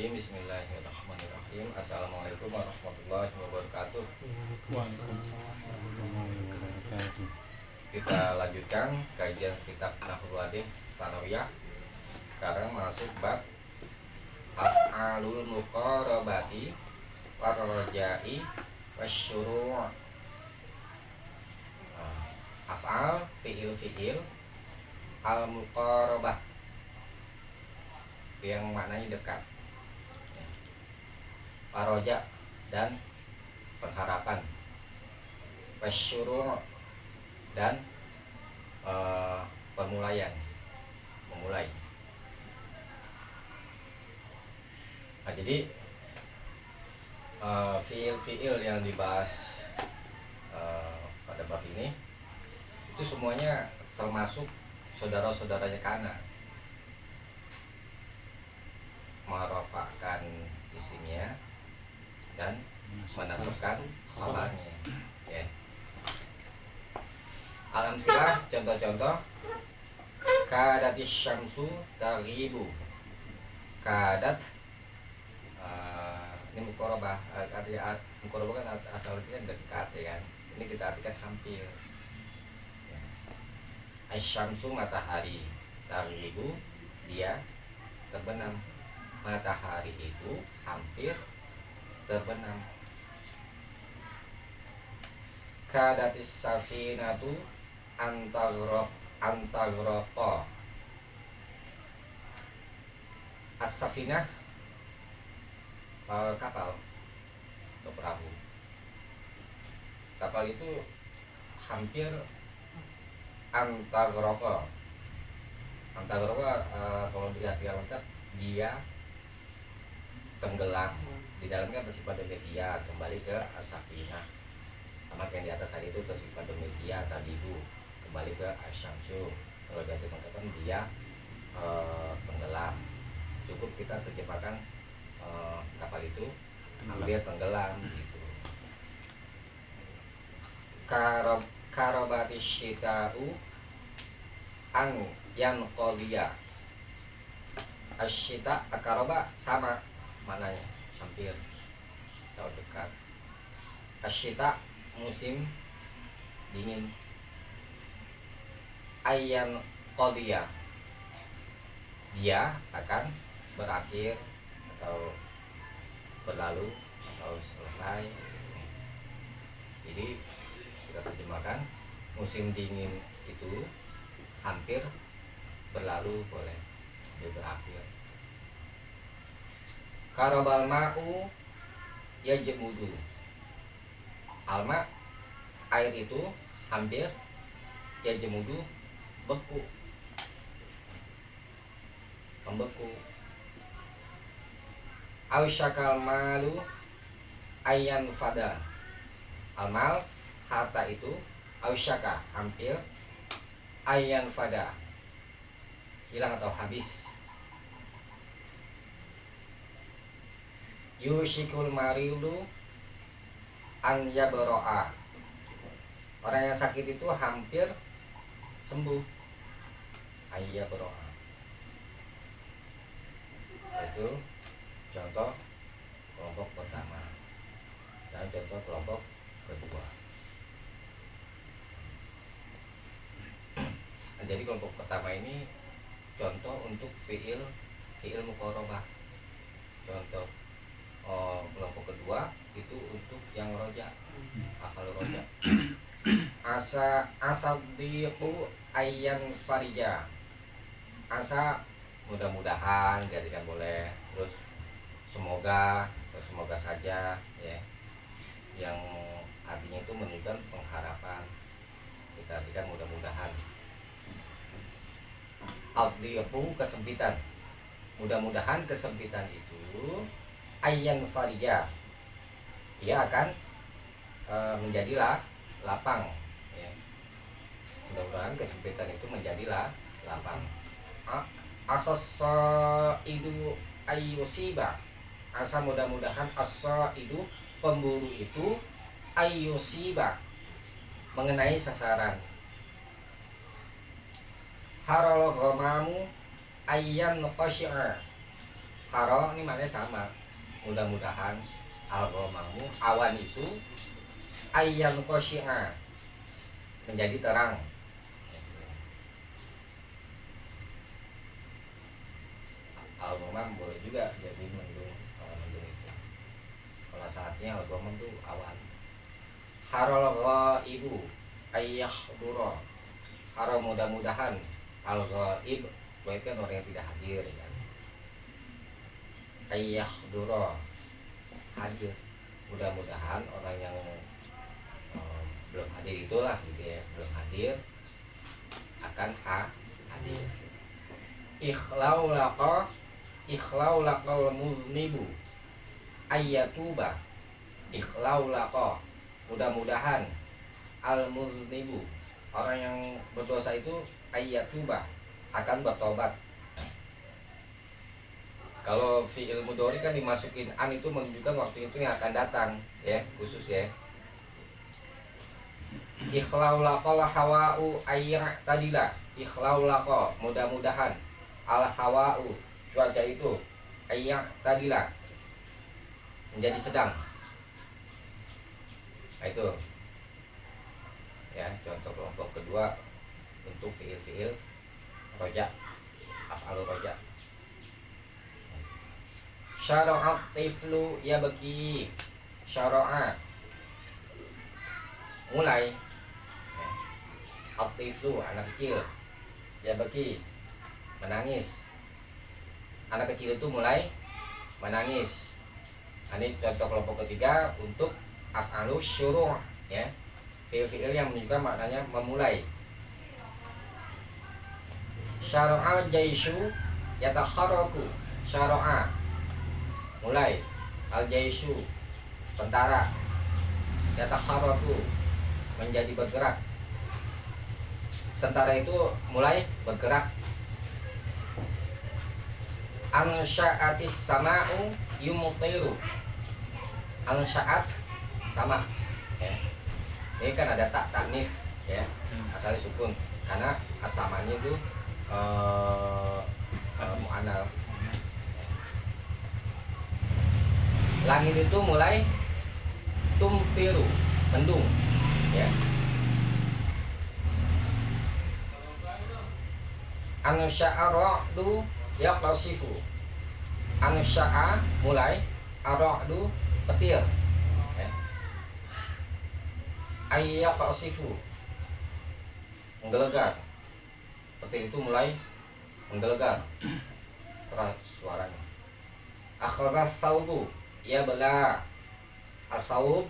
Bismillahirrahmanirrahim. Bismillahirrahmanirrahim. Assalamualaikum warahmatullahi wabarakatuh. Waalaikumsalam warahmatullahi wabarakatuh. Kita lanjutkan kajian kitab Nahwul Wadih Tsanawiyah. Sekarang masuk bab af'alul muqarabati warraja'i wasyuru'. Af'al fi'il al muqarabah yang maknanya dekat, paroja dan pengharapan, wasyuru' dan permulaian, memulai. Nah, jadi fiil-fiil yang dibahas pada bab ini itu semuanya termasuk saudara-saudaranya kana, merofakkan isimnya dan menasabkan khabarnya, ya. Alhamdulillah, contoh-contoh kadatis syamsu taghibu. Kadat ini muqarabah, artinya muqarabah kan asalnya dekat, ya kan. Ini kita artikan hampir. Asyamsu matahari, taghibu dia terbenam. Matahari itu hampir terbenam. Kadatis safinatu antaghraqa. As-safinah kapal atau perahu. Kapal itu hampir antaghraqa. Kalau diartikan lengkap, dia tenggelam. Di dalamnya bersifat demikian, kembali ke as-safinah. Sama yang di atas tadi itu bersifat demikian, tadi itu kembali ke asyamsu. Kalau dia mengatakan dia tenggelam, cukup kita terjemahkan kapal itu hampir tenggelam gitu. Karobati syita'u an yanqaliya. Asyita akaroba sama maknanya, hampir atau dekat. Asyita musim dingin. Ayyan qadiya dia akan berakhir atau berlalu atau selesai. Jadi kita terjemahkan musim dingin itu hampir berlalu, boleh dia berakhir. Karabal ma'u yajmudu. Alma air itu hampir, yajmudu beku, membeku. Ausyakal malu ayyan fada. Almal harta itu, ausyaka hampir, ayyan fada hilang atau habis. Yushikul maridu an yabro'a. Orang yang sakit itu hampir sembuh. Ayyabro'a. Itu contoh kelompok pertama dan contoh kelompok kedua. Nah, jadi kelompok pertama ini contoh untuk fiil muqarabah. Contoh kelompok kedua itu untuk yang roja, akal roja. Asal diqu ayyan farija. Asa mudah-mudahan, jadi kan boleh. Terus semoga atau semoga saja, ya, yang artinya itu menunjukkan pengharapan. Kita artikan mudah-mudahan. Al-diqu kesempitan, mudah-mudahan kesempitan itu ayyan farija, ia akan menjadilah lapang, ya. Mudah-mudahan kesempitan itu menjadilah lapang. Asas idu ayyusiba. Asa mudah-mudahan asa itu pemburu itu ayyusiba mengenai sasaran. Haral ghamamu ayyan qashi'a. Haro ini maknanya sama. Mudah-mudahan al-ghamamu awan itu ayyan qasyi'a menjadi terang. Al-ghamam boleh juga jadi mendung, mendung itu. Kalau saatnya al-ghamam itu awan. Harol ghaibu ayyahdura. Haro mudah-mudahan al-ghaib itu kan orang yang tidak hadir kan. Ayyahdura hadir. Mudah-mudahan orang yang belum hadir itulah gitu ya, belum hadir akan hadir. Ikhlau laqal muznibu ayyatuba. Ikhlau laqa mudah-mudahan al muznibu orang yang berdosa itu ayyatuba akan bertobat. Kalau fi'il mudhari kan dimasukin an itu menunjukkan waktu itu yang akan datang ya, khusus ya. Ikhlau laqal hawa'u ayyatadila. Ikhlau laqa mudah-mudahan al hawa'u cuaca itu ayyatadila menjadi sedang. Nah itu ya contoh kelompok kedua untuk fi'il roja, af'alu roja. Syara'at tiflu ya baki. Syara'a mulai. At-tiflu anak kecil ya baki menangis. Anak kecil itu mulai menangis. Ini contoh kelompok ketiga untuk af'alu syuru' ya. Fi'il yang menunjukkan maknanya memulai. Syara'al jaisyu yatakharraku. Syara'a mulai. Al jaisyu tentara. Yatakharraku menjadi bergerak. Tentara itu mulai bergerak. Ansha'atis sama'u yumtiru. Ansha'at sama ya. Ini kan ada tak taknis ya, asalnya sukun karena asamanya itu mu'annas. Langit itu mulai tumtiru, mendung ya. Ansya'a ra'du yaqlasifu. Ansya'a mulai, ar-ra'du petir ya. Ayyaqlasifu menggelegar. Petir itu mulai menggelegar. Keras suaranya. Akhras saubu ya bela. As-saub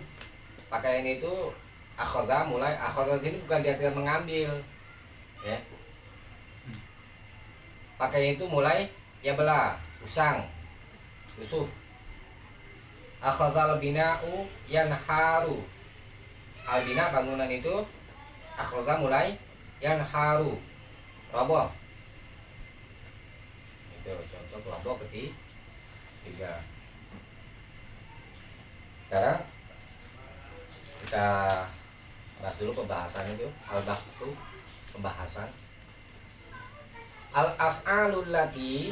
pakaian itu akhadha mulai. Akhadha sini bukan diartikan mengambil ya. Pakaian itu mulai ya bela, usang, lusuh. Akhadhal bina'u yanharu. Al-bina bangunan itu akhadha mulai yanharu, roboh. Itu contoh kelompok ketiga. Sekarang kita bahas dulu pembahasan itu al-bahsu, pembahasan al-af'alul lati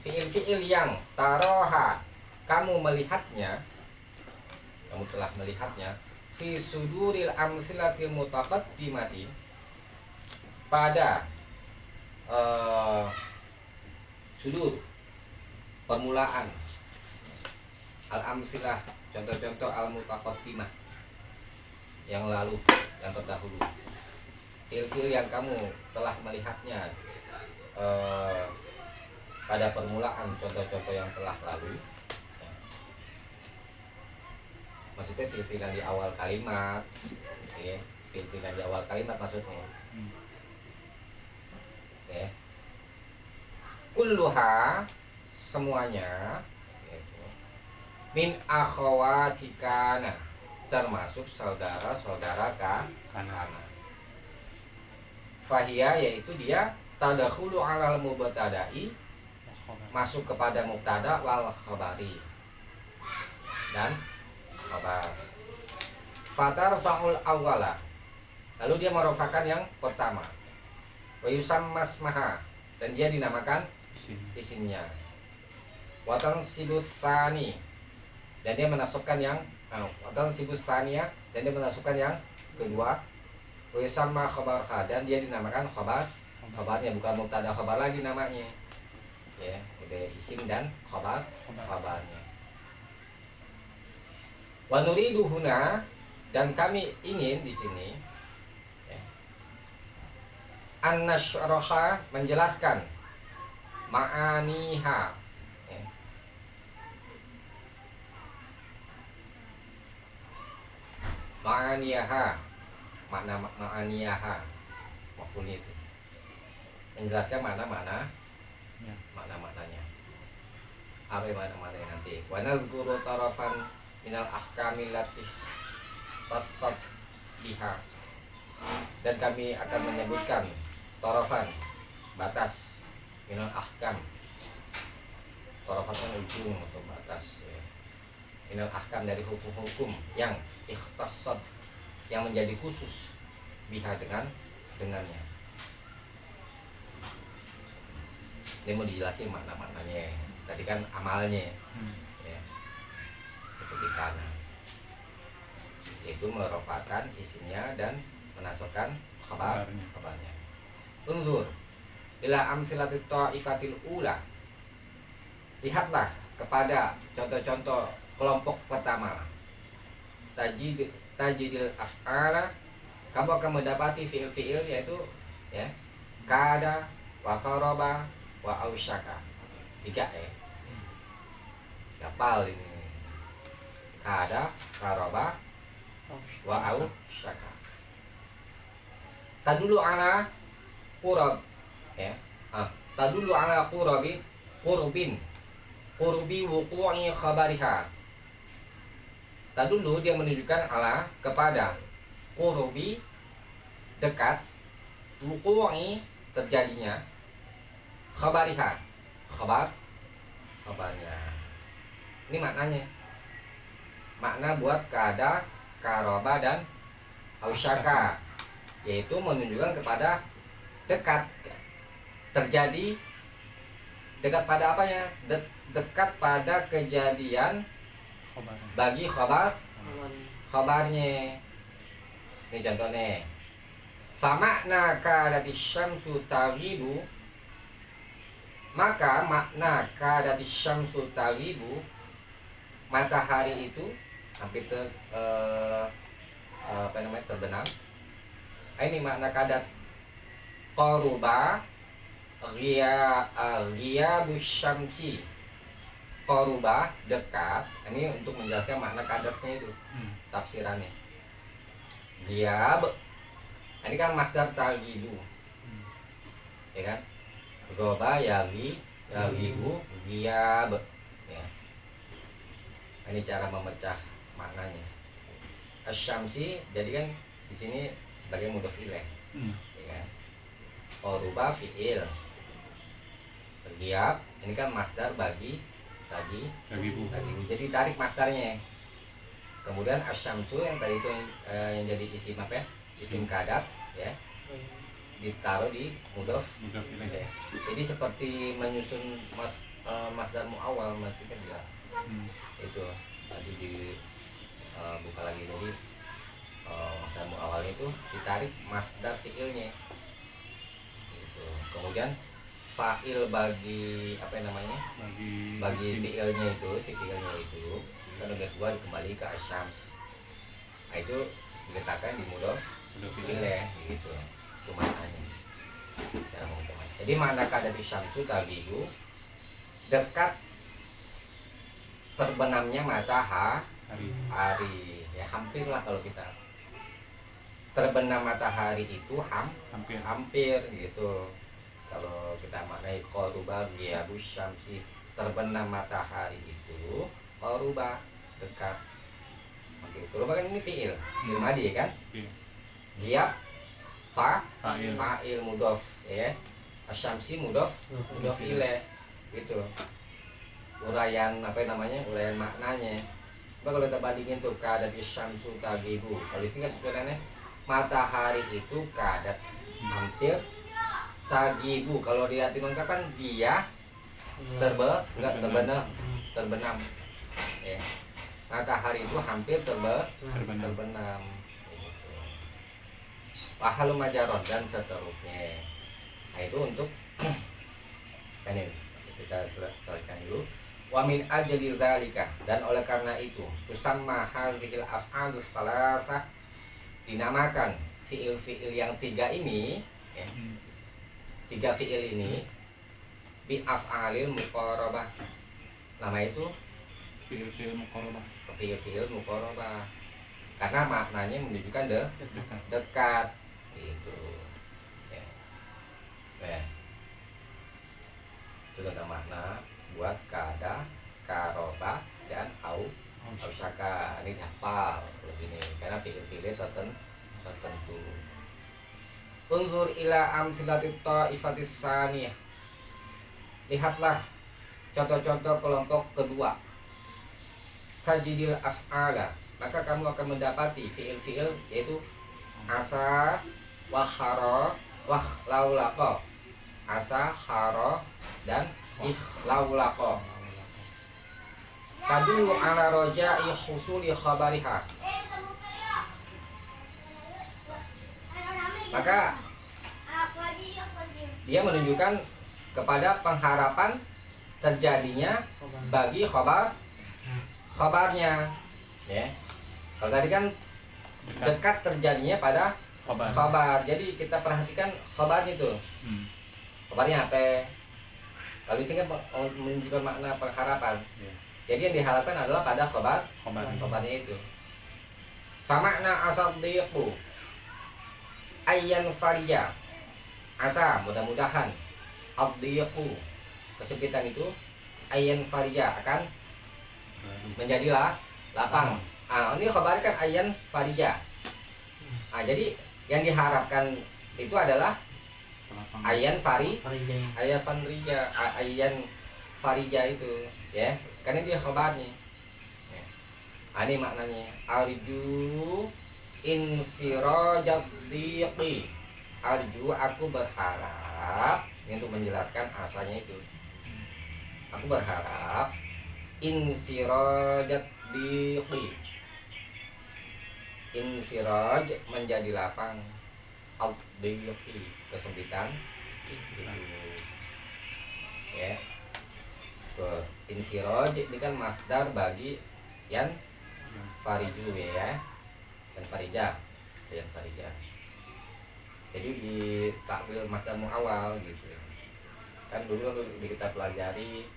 fi'il yang taroha kamu melihatnya, kamu telah melihatnya fi suduril amsilatil mutaqaddimati pada sudur permulaan al-amsilah contoh-contoh al-mutaqaddimah yang lalu, yang terdahulu. Fi'il yang kamu telah melihatnya pada permulaan contoh-contoh yang telah lalu. Maksudnya fi'il yang di awal kalimat ya, fi'il yang di awal kalimat maksudnya ya. Kulluha semuanya min akhawatikana termasuk saudara-saudara kana. Fahia yaitu dia tadakhulu alal mubtada'i masuk kepada mubtada wal khabari dan khabar. Fatar fa'ul awwala lalu dia merofakan yang pertama. Wa yusammas maha dan dia dinamakan isimnya. watan sibusani, dan dia menasabkan yang watan sibusania, dan dia menasabkan yang kedua. Sama khabarha, dan dia dinamakan khabarnya, bukan mubtada khabar lagi namanya ya, ada isim dan khabarnya. Wa nuridu huna, dan kami ingin di sini ya, an-nasyraha, menjelaskan ma'aniha ya. Ma'aniha, makna ma'aniyaha maupun itu menjelaskan makna-maknanya. Apa makna-maknanya nanti. Wa nazkuru tarafan minal ahkamil lati tassat biha, dan kami akan menyebutkan tarafan, batas, minal ahkam. Tarafan kan ujung atau batas ya. Minal ahkam, dari hukum-hukum yang ikhtassat, yang menjadi khusus biha, dengannya. Ini mau dijelasin makna-maknanya. Tadi kan amalnya ya, seperti kana, yaitu merofakan isinya dan menasabkan kabarnya. Unzur ila amsilatit ta'ifatil ula, lihatlah kepada contoh-contoh kelompok pertama. Tajidil af'ala, kamu akan mendapati fiil-fiil, yaitu ya, kada, wa qaraba, wa ausyaka. 3 ya. Gapal ini. Kada, qaraba, wa ausyaka. Tadulu ala qurab ya. Tadulu ala qurbi wuqu'i khabariha. Tadulu, dia menunjukkan ala, kepada, qurbi, dekat, wuqu'i, terjadinya, khabariha, kabarnya. Ini maknanya. Makna buat kada, karoba, dan ausyaka, yaitu menunjukkan kepada dekat, terjadi, dekat pada apanya? Dekat pada kejadian bagi kabarnya. Ini contohnya. Famakna kadati syamsu taghibu, maka makna kadati syamsu taghibu, matahari itu hampir terbenam. Ini makna kadat. Qaruba ghiyabus syamsi, qaruba, dekat. Ini untuk menjelaskan makna kadatnya itu, tafsirannya. Ghiyab, ini kan masdar taghibu, ya kan? Ghaba yaghibu ghiyab ya. Ini cara memecah maknanya. Asy-syamsi, jadi kan di sini sebagai mudhof ilaih, ya kan? Qaruba fi'il, ghiyab ini kan masdar bagi tadi, jadi tarik masdarnya. Kemudian asy-syamsu yang tadi itu yang jadi isim apa ya? Isim kadat ya, ditaruh di mudhof ilaih. Jadi seperti menyusun masdar muawwal, Mas kan juga. Itu tadi di buka lagi, jadi masdar muawwal itu ditarik masdar fi'ilnya. Gitu. Kemudian fa'il bagi apa namanya? Bagi fi'ilnya itu, si fi'ilnya itu kan udah dua kembali ke asyams. Nah itu diletakkan di mudhof ilaih gitu. Itu maknanya. Jadi makna kadati syamsu taghibu, dekat terbenamnya matahari. Ya hampir lah kalau kita. Terbenam matahari itu hampir gitu. Kalau kita maknai qaruba ghiyabus syamsi, terbenam matahari itu qaruba, dekat. Oke, qaruba kan ini fi'il madi kan? Ghiyab fa'il mudhof ya. Asy-syamsi mudhof ilaih gitu. Uraian apa namanya? Uraian maknanya. Coba kalau kita bandingin tuh kadat syamsu taghibu. Kalau ini kan sebenarnya matahari itu kadat hampir, taghibu kalau dia dilengkapkan dia enggak terbenam ya. Matahari itu hampir terbenam gitu. Wahalu majaron dan seterusnya. Nah itu untuk ini kita selesaikan dulu. Wa min ajli dzalika, dan oleh karena itu susamma hadzihil af'alus salasah, dinamakan fiil-fiil yang tiga ini ya, tiga fiil ini bi af'alil muqarabah. Nama itu fiil-fiil muqarabah. Fiil-fiil muqarabah karena maknanya menunjukkan dekat gitu ya. Itu tentang makna buat kada, karoba, dan ausaka. Ini hafal begini karena fiil-fiilnya tertentu. Unzur ila amsilatit ta'ifatis saniyah, lihatlah contoh-contoh kelompok kedua. Tajidil af'ala, maka kamu akan mendapati fiil-fiil yaitu asa, wahara, wahlaulaqa. Asa, hara, dan ikhlaulaqa. Tadullu ala roja'i husuli khabariha, maka dia menunjukkan kepada pengharapan terjadinya bagi khabarnya ya. Kalau tadi kan dekat terjadinya pada khabar. Jadi kita perhatikan khabarnya itu. Khabarnya apa? Kalau itu kan menunjukkan makna pengharapan. Jadi yang diharapkan adalah pada khabarnya itu. Famakna asaddiqu ayyan farija, asa mudah-mudahan, addiqu kesempitan itu, ayyan farija akan menjadilah lapang. Ini khabar kan ayyan farija. Jadi yang diharapkan itu adalah ayyan farija itu ya, karena dia khabarnya ya. Ini maknanya arju infirajat diqi, arju aku berharap. Ini untuk menjelaskan asalnya itu, aku berharap infirajat diqi, infiraj menjadi lapang, ad-diqi kesempitan itu ya. Infiraj ini kan masdar bagi yan fariju ya, dan farija, yan farija. Jadi di takwil masdar muawwal gitu kan, dulu kita pelajari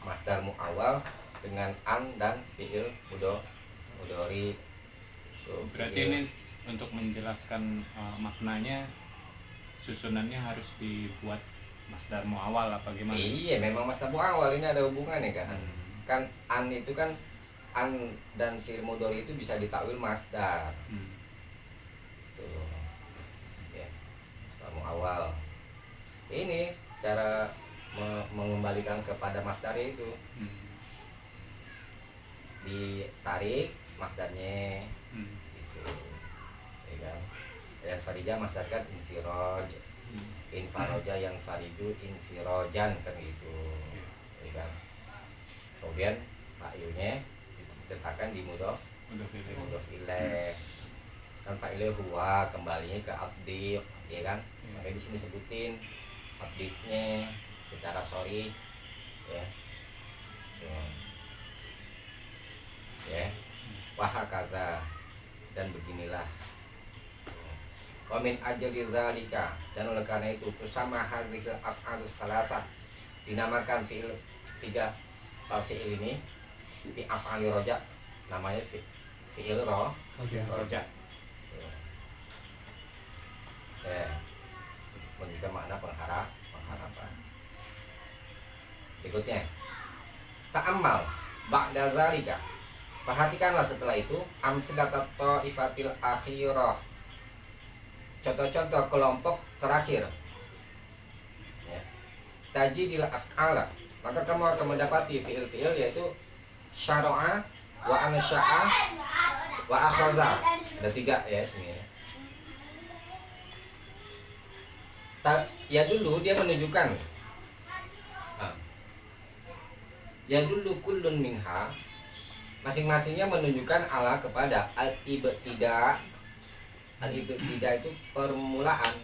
masdar muawwal dengan an dan fiil mudhari. Berarti ini untuk menjelaskan maknanya, susunannya harus dibuat masdar muawwal apa gimana? Iya, memang masdar muawwal ini ada hubungannya kan. Kan an itu kan, an dan fiil mudhari itu bisa ditakwil masdar. Tuh. Ya. Masdar muawwal. Ini cara mengembalikan kepada masdar itu. Ditarik masdarnya gitu. Ya kan? Dan farija masdarkan infiraj. Infaraja yang fariju infirojan kan gitu ya kan. Kemudian fa'ilnya diletakkan di mudhof ilaih kan, fa'ilnya huwa kembalinya ke abdiq ya kan. Makanya di sini sebutin abdiqnya secara sorry ya. Ya wahakaza, dan beginilah. Wa min ajli zalika, dan oleh karena itu tusama hazikil af'alus salasah, dinamakan fiil tiga fiil ini bi af'ali roja, namanya fiil roja. Ya, menunjukkan makna pengharapan. Berikutnya ta'ammal ba'da zalika, perhatikanlah setelah itu amsilatat ta'ifatil akhirah, contoh-contoh kelompok terakhir ya. Tajidil af'ala, maka kamu akan mendapati fiil-fiil yaitu syara'a wa ansya'a wa akhraza. Ada tiga ya sini ya. Ya dulu dia menunjukkan yadullu kullun minha, masing-masingnya menunjukkan ala kepada al-ibtida. Al-ibtida itu permulaan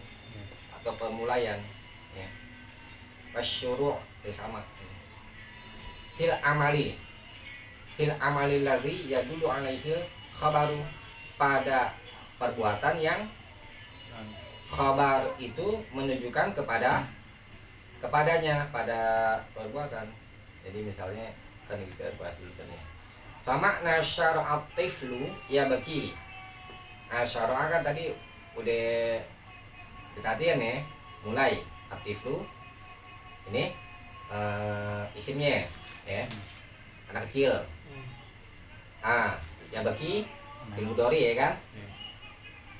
atau permulaian, ya. Wasyuru' sama. Fil amali ladzi yadullu alaihi khabaru, pada perbuatan yang khabar itu menunjukkan kepadanya, pada perbuatan. Jadi misalnya kan kita bahas dulu kan ya. Famakna syara'at tiflu ya baki. Nah, syara'a kan tadi udah dekatian ya, mulai atiflu ini isimnya ya, anak kecil. Ya baki ilmudori ya kan,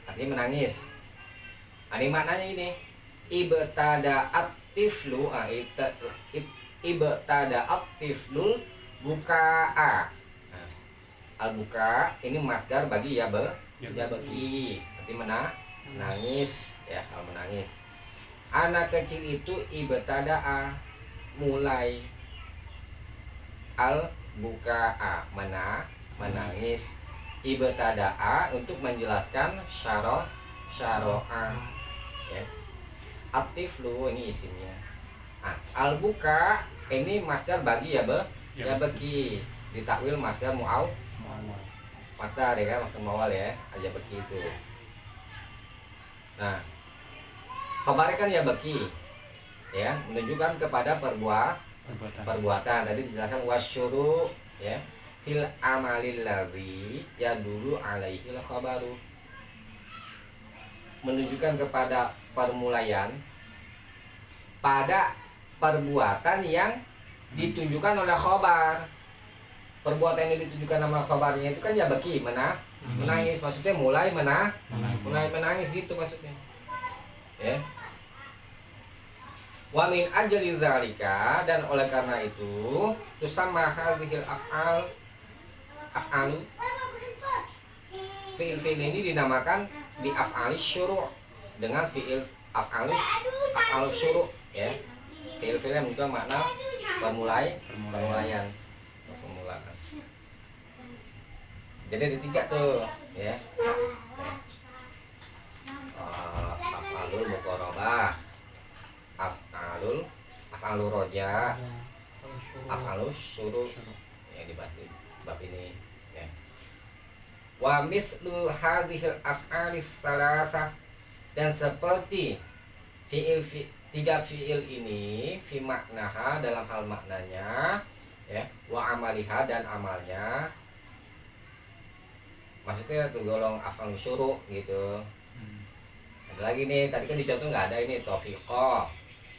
artinya menangis. Ini maknanya ini ibtada atiflu, ibtada atiflu bukaa. Al buka ini masdar bagi ya bagi, berarti menangis ya, kalau menangis. Anak kecil itu ibtada'a, mulai, al bukaa menangis, ibtada'a untuk menjelaskan syara'a ya. Atiflu ini isimnya. Al buka ini masdar bagi ya bagi, ditakwil masdar masdar ya kan, masdar muawwal ya, aja begitu. Nah, khabarnya kan ya baki ya, menunjukkan kepada perbuatan. Tadi dijelaskan wasyuru ya, fil amalil ladzi yadullu alaihi khabaru, menunjukkan kepada permulaian pada perbuatan yang ditunjukkan oleh khabar. Perbuatan yang ditunjukkan nama khabarnya itu kan ya baki, menangis, maksudnya mulai menangis gitu maksudnya ya. Wa min ajli dzalika, dan oleh karena itu tusamma hadhil af'alu fi'il ini dinamakan bi af'ali syuru', dengan fi'il af'alu syuru' ya. Fi'il yang juga makna permulaian. Jadi ada 3 tuh ya. Af'alul muqarabah, af'alul roja, af'alus syuru' yang dibahas di bab ini ya. Wa mislu hadhil af'alis salasah, dan seperti tiga fi'il ini fi maknaha, dalam hal maknanya ya, wa amaliha, dan amalnya. Maksudnya tergolong af'alus syuru' gitu. Ada lagi nih, tadi kan di contoh nggak ada ini taufiqo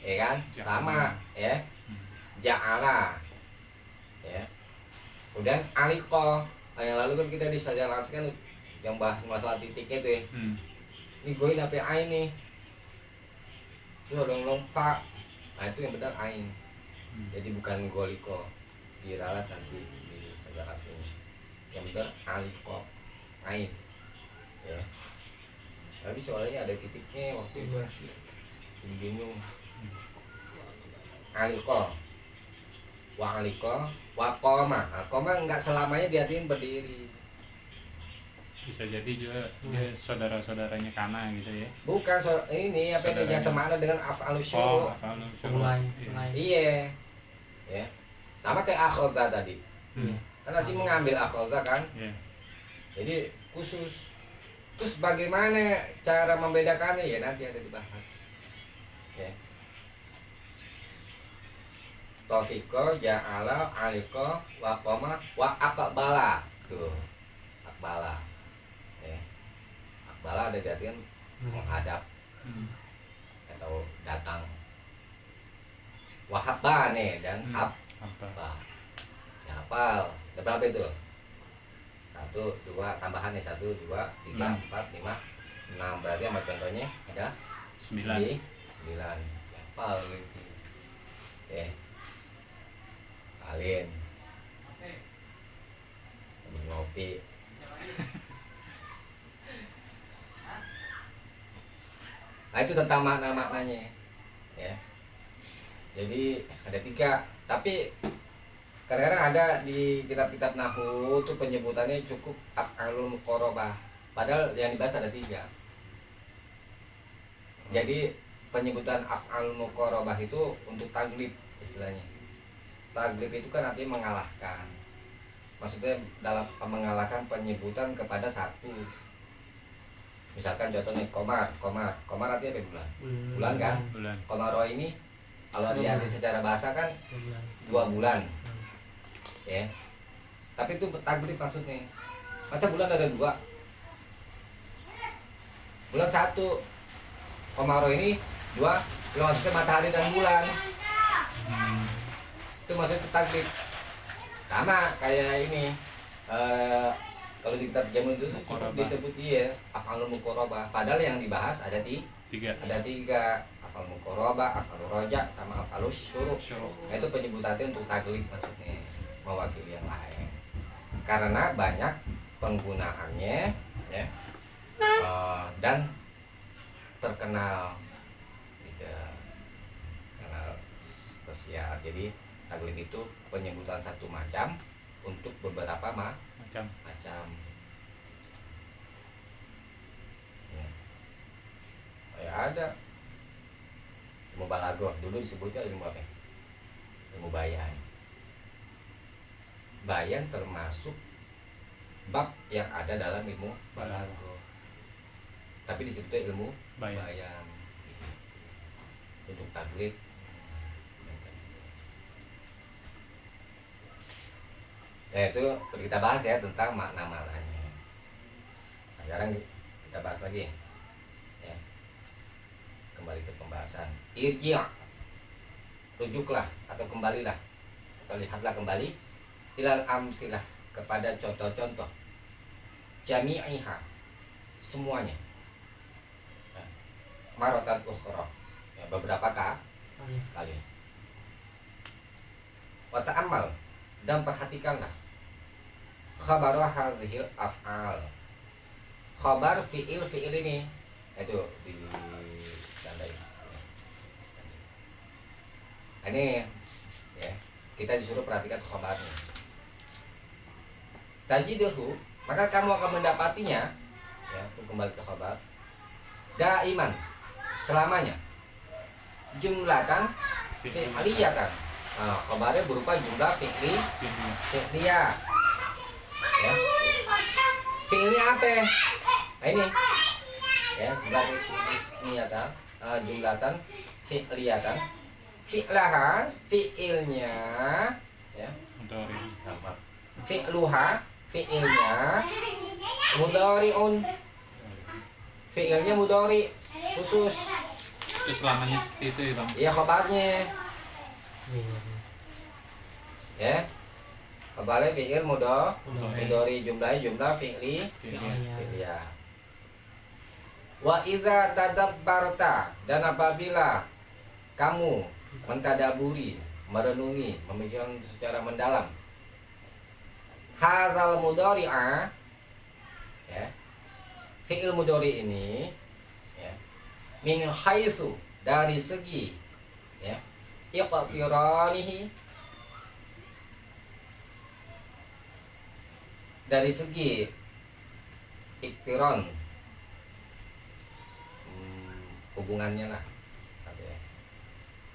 ya kan, sama ya, ja'ala ya. Kemudian aliko, yang lalu kan kita di sajaran kan yang bahas masalah titiknya tuh ya. Ini goin apa ain nih, itu long fa, nah itu yang benar ain. Jadi bukan goliko, diralat nanti di sajaran ini. Yang benar aliko, ain ya. Tapi soalnya ada titiknya waktu itu, jadi bingung. Aliko, wa aliko, wa koma. Koma enggak selamanya diartikan berdiri. Bisa jadi juga dia saudara-saudaranya kana gitu ya. Bukan ini apa yang semakna dengan af'alus syuru'. Mulai. Iya. Ya. Sama kayak akhadha tadi. Kan nanti mengambil akhadha kan? Jadi khusus. Terus bagaimana cara membedakannya ya, nanti ada dibahas. Ya. Taufiqo, ja'ala, aliko, wa qoma, wa aqbala. Tuh. Aqbala. Ya. Aqbala ada diartikan menghadap atau datang. Wa habba nih, dan habba. Ya hafal. Ada berapa itu? 1, 2, tambahan nih 1, 2, 3, 4, 5, 6. Berarti sama contohnya ada 9. Hafal gitu. Ya. Kalian ngopi. Nah itu tentang maknanya ya. Jadi ada 3, tapi Kadang-kadang ada di kitab-kitab nahwu tuh penyebutannya cukup af'alul muqarabah, padahal yang dibahas ada 3. Jadi penyebutan af'alul muqarabah itu untuk taglib istilahnya. Taglib itu kan artinya mengalahkan. Maksudnya dalam mengalahkan penyebutan kepada satu. Misalkan contohnya komar artinya apa bulan? Bulan kan? Bulan. Komaro ini kalau diarti secara bahasa kan 2 bulan. Ya. Tapi itu taglib maksudnya. Masa bulan ada 2? Bulan 1. Komaro ini 2. Yang maksudnya matahari dan bulan. Itu maksudnya taglib. Sama kayak ini. Kalau di kitab Jamul itu cukup disebut af'alul muqarabah. Padahal yang dibahas ada 3. Ada 3. Af'al muqarabah, af'alur raja, sama af'alus syuruq. Nah, itu penyebutannya untuk taglib maksudnya, mewakili yang lain. Karena banyak penggunaannya ya. Dan terkenal gitu. Kenal sosial. Jadi taglib itu penyebutan satu macam untuk beberapa macam. Ya ada ilmu balaghah, dulu disebutnya ilmu apa? Ilmu bayan. Bayan termasuk bab yang ada dalam ilmu balaghah. Tapi disebutnya ilmu bayan. Untuk taglib. Ya itu kita bahas ya tentang makna-maknanya. Nah, sekarang kita bahas lagi ya. Kembali ke pembahasan irji', rujuklah atau kembalilah atau lihatlah kembali ilal amsilah, kepada contoh-contoh jami'iha, semuanya ya. Maratan ukhra ya, beberapa kali. Wa ta'ammal, dan perhatikanlah khabar hadhil af'al, khabar fi'il ini itu di tandai. Ini ya, kita disuruh perhatikan khabarnya. Tajiduhu, maka kamu akan mendapatinya ya, kembali ke khabar daiman, selamanya, jumlatan fi'liyatan. Nah, khabarnya berupa jumlah fi'liyah ya. Fi'ilnya apa? Nah ini ya, jumlah ismiyatan, jumlatan fi'liyatan, fi'laha, fi'ilnya ya, fi'luha, fi'ilnya mudhari'un, fi'ilnya mudhari khusus. Itu selamanya seperti itu ya Bang? Iya, khabarnya ya, khabarnya fi'il mudhari, jumlahnya jumlah fi'liyah. Wa iza tadabbarta, dan apabila kamu mentadaburi, merenungi, memikirkan secara mendalam hadzal mudhari'a ya, fi'il mudhari ini ya, min haitsu, dari segi ya, iqtiranihi, dari segi iktiron, hubungannya lah ya,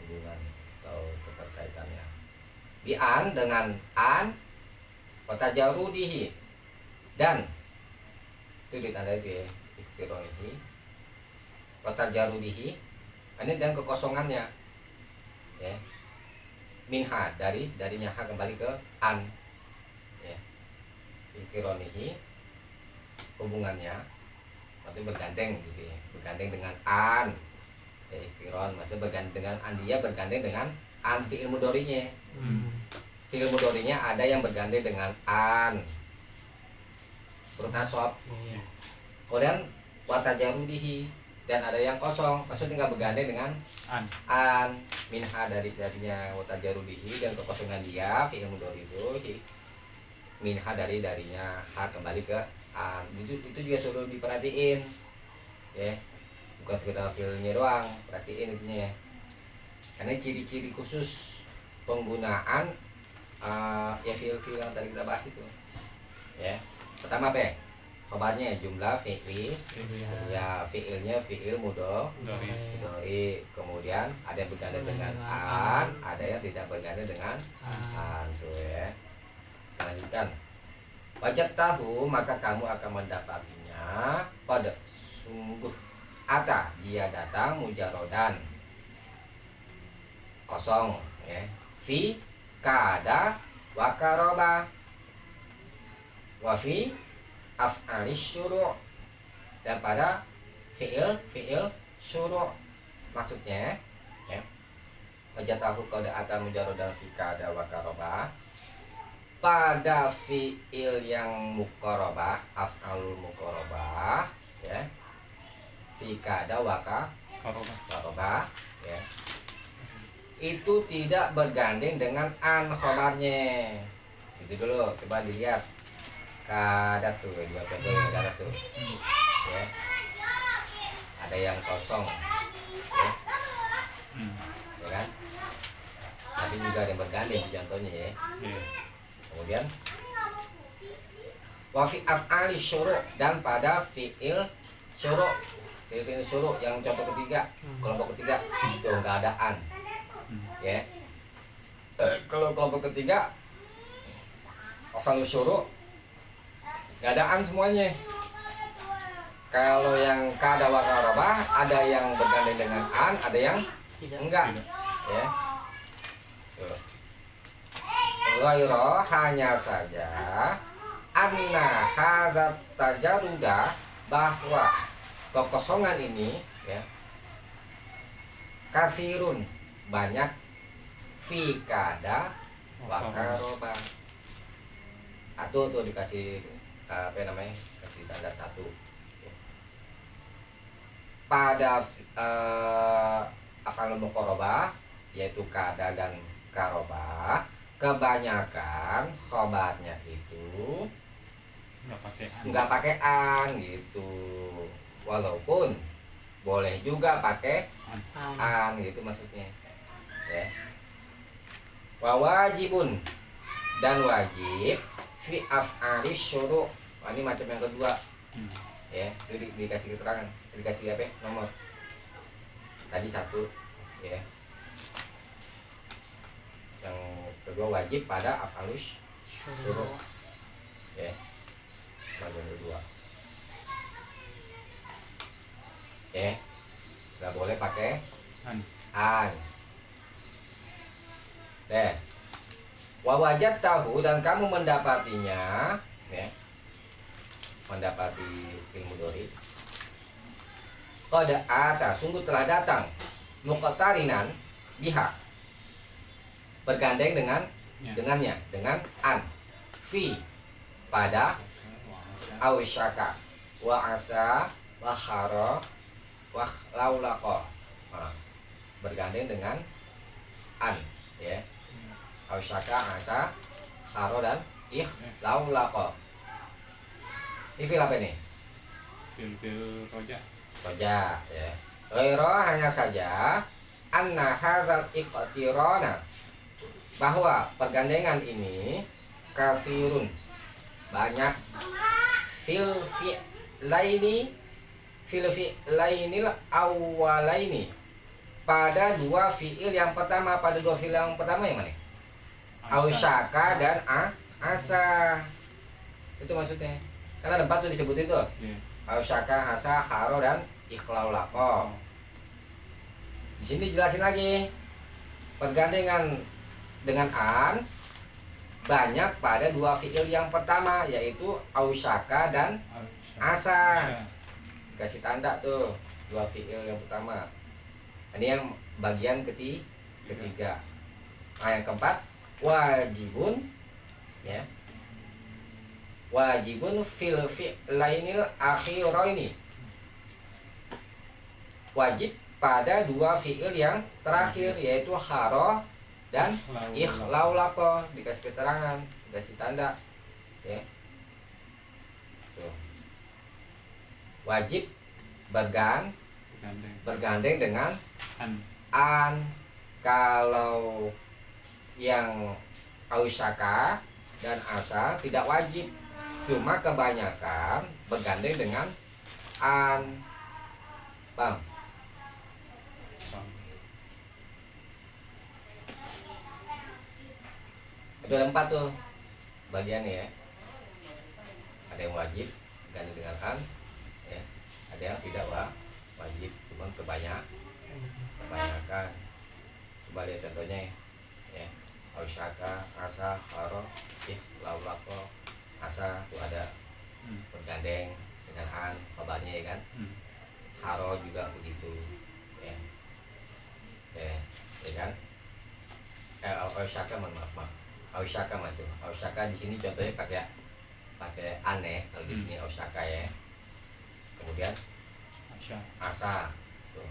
hubungan atau keterkaitannya bi'an, dengan an, watajarudihi, dan itu ditandai ya, iktironihi, watajarudihi, ini dan kekosongannya ya, minha, darinya ha kembali ke an ya, iktironihi, hubungannya berarti bergandeng gitu ya, bergandeng dengan an ya, iktiron maksudnya bergandeng dengan an, dia bergandeng dengan an fi'il mudhari'nya. Fi'il mudhari'nya ada yang bergandeng dengan an, huruf nasab. Kemudian watajarudihi, dan ada yang kosong, maksudnya nggak bergandeng dengan an minha, darinya watajarudihi, dan kekosongan dia fi'il mudhari itu minha, darinya ha kembali ke an. Itu juga suruh diperhatiin ya, bukan sekedar fi'ilnya doang, perhatiin intinya ya. Karena ciri-ciri khusus penggunaan ya fiil-fiil yang tadi kita bahas itu. Ya. Pertama apa ya? Khobarnya jumlah fi'li, ya fi'ilnya fi'il mudhari. Kemudian ada yang berganda dengan an, ada yang tidak berganda dengan an tuh ya. Kita lanjutkan. Wajat tahu maka kamu akan mendapatinya pada sungguh ata dia datang mujarodan kosong ya. Fi kada wakaroba wafi af'alis syuru' dan pada fi'il syuru' maksudnya ya. Wajatahu qad ata mujarradan fi kada wa karoba pada fi'il yang muqarabah af'alul muqarabah ya. Fi kada wa karoba ya. Itu tidak bergandeng dengan an khobarnya. Itu dulu coba dilihat. Kada tuh dua contoh yang kada tuh ya. Ada yang kosong ya, ya kan, tapi juga ada yang bergandeng contohnya ya. Kemudian wafi af'ali syuru' dan pada fi'il syuru' yang contoh ketiga, kelompok ketiga itu enggak ada an ya. Kalau kelompok ketiga af'al syuru' nggak ada an semuanya. Kalau yang kada wa karobah ada yang bergandeng dengan an, ada yang enggak ya. Ghairo hanya saja anna hadzat tajaruda bahwa kekosongan ini ya kasirun banyak fi kada wa karobah. Atau tuh dikasih apa namanya, kasih tanda satu ya. Pada af'alul muqarabah yaitu kada dan karobah kebanyakan khobarnya itu nggak pakai an gitu, walaupun boleh juga pakai an gitu maksudnya ya. Wajibun dan wajib fi af'alis syuru'. Ini macam yang kedua ya. Itu dikasih keterangan, dikasih apa nomor tadi satu ya. Yang kedua wajib pada af'alus syuru' ya, bagian kedua ya. Nggak boleh pakai an deh. Wawajat tahu dan kamu mendapatinya ya, mendapati ilmu dori. Qad ata sungguh telah datang muqtarinan biha bergandeng dengannya dengan an fi pada ausyaka wa asa wa hara wa laulaqa. Bergandeng dengan an ya. Ausyaka asa haro dan laulaqa. Ini fil apa ini? Fil Roja ya. Ghairo hanya saja anna hadzal iqtirana bahwa pergandengan ini kasirun banyak fil fi'lainil awwalaini pada dua fi'il yang pertama. Pada dua fi'il yang pertama yang mana? Ausyaka dan asa. Itu maksudnya. Karena ada 4 tuh disebut itu. Ausyaka, asa, haro dan ikhlaulaqo. Di sini jelasin lagi. Pergandengan dengan an banyak pada dua fi'il yang pertama yaitu ausyaka dan asa. Kasih tanda tuh dua fi'il yang pertama. Ini yang bagian ketiga. Nah, yang keempat wajibun ya. Wajibun fil fi'lainil akhiraini. Wajib pada dua fi'il yang terakhir yaitu haro dan ikhlaulaqo. Dikasih keterangan, dikasih tanda ya. Tuh. Wajib bergandeng dengan an. Kalau yang ausyaka dan asa tidak wajib, cuma kebanyakan bergandeng dengan an. Bang, itu ada 4 tuh bagiannya ya. Ada yang wajib gandeng dengan an ya, ada yang tidak wajib, cuma kebanyakan. Coba lihat contohnya ya. Ausyaka, asa, haro, laulako, asa itu ada bergandeng dengan an kabarnya ya kan. Haro juga begitu ya. Ya kan. Ausyaka maaf. Ausyaka itu. Ausyaka di sini contohnya pakai aneh kalau di sini ausyaka ya. Kemudian asa tuh.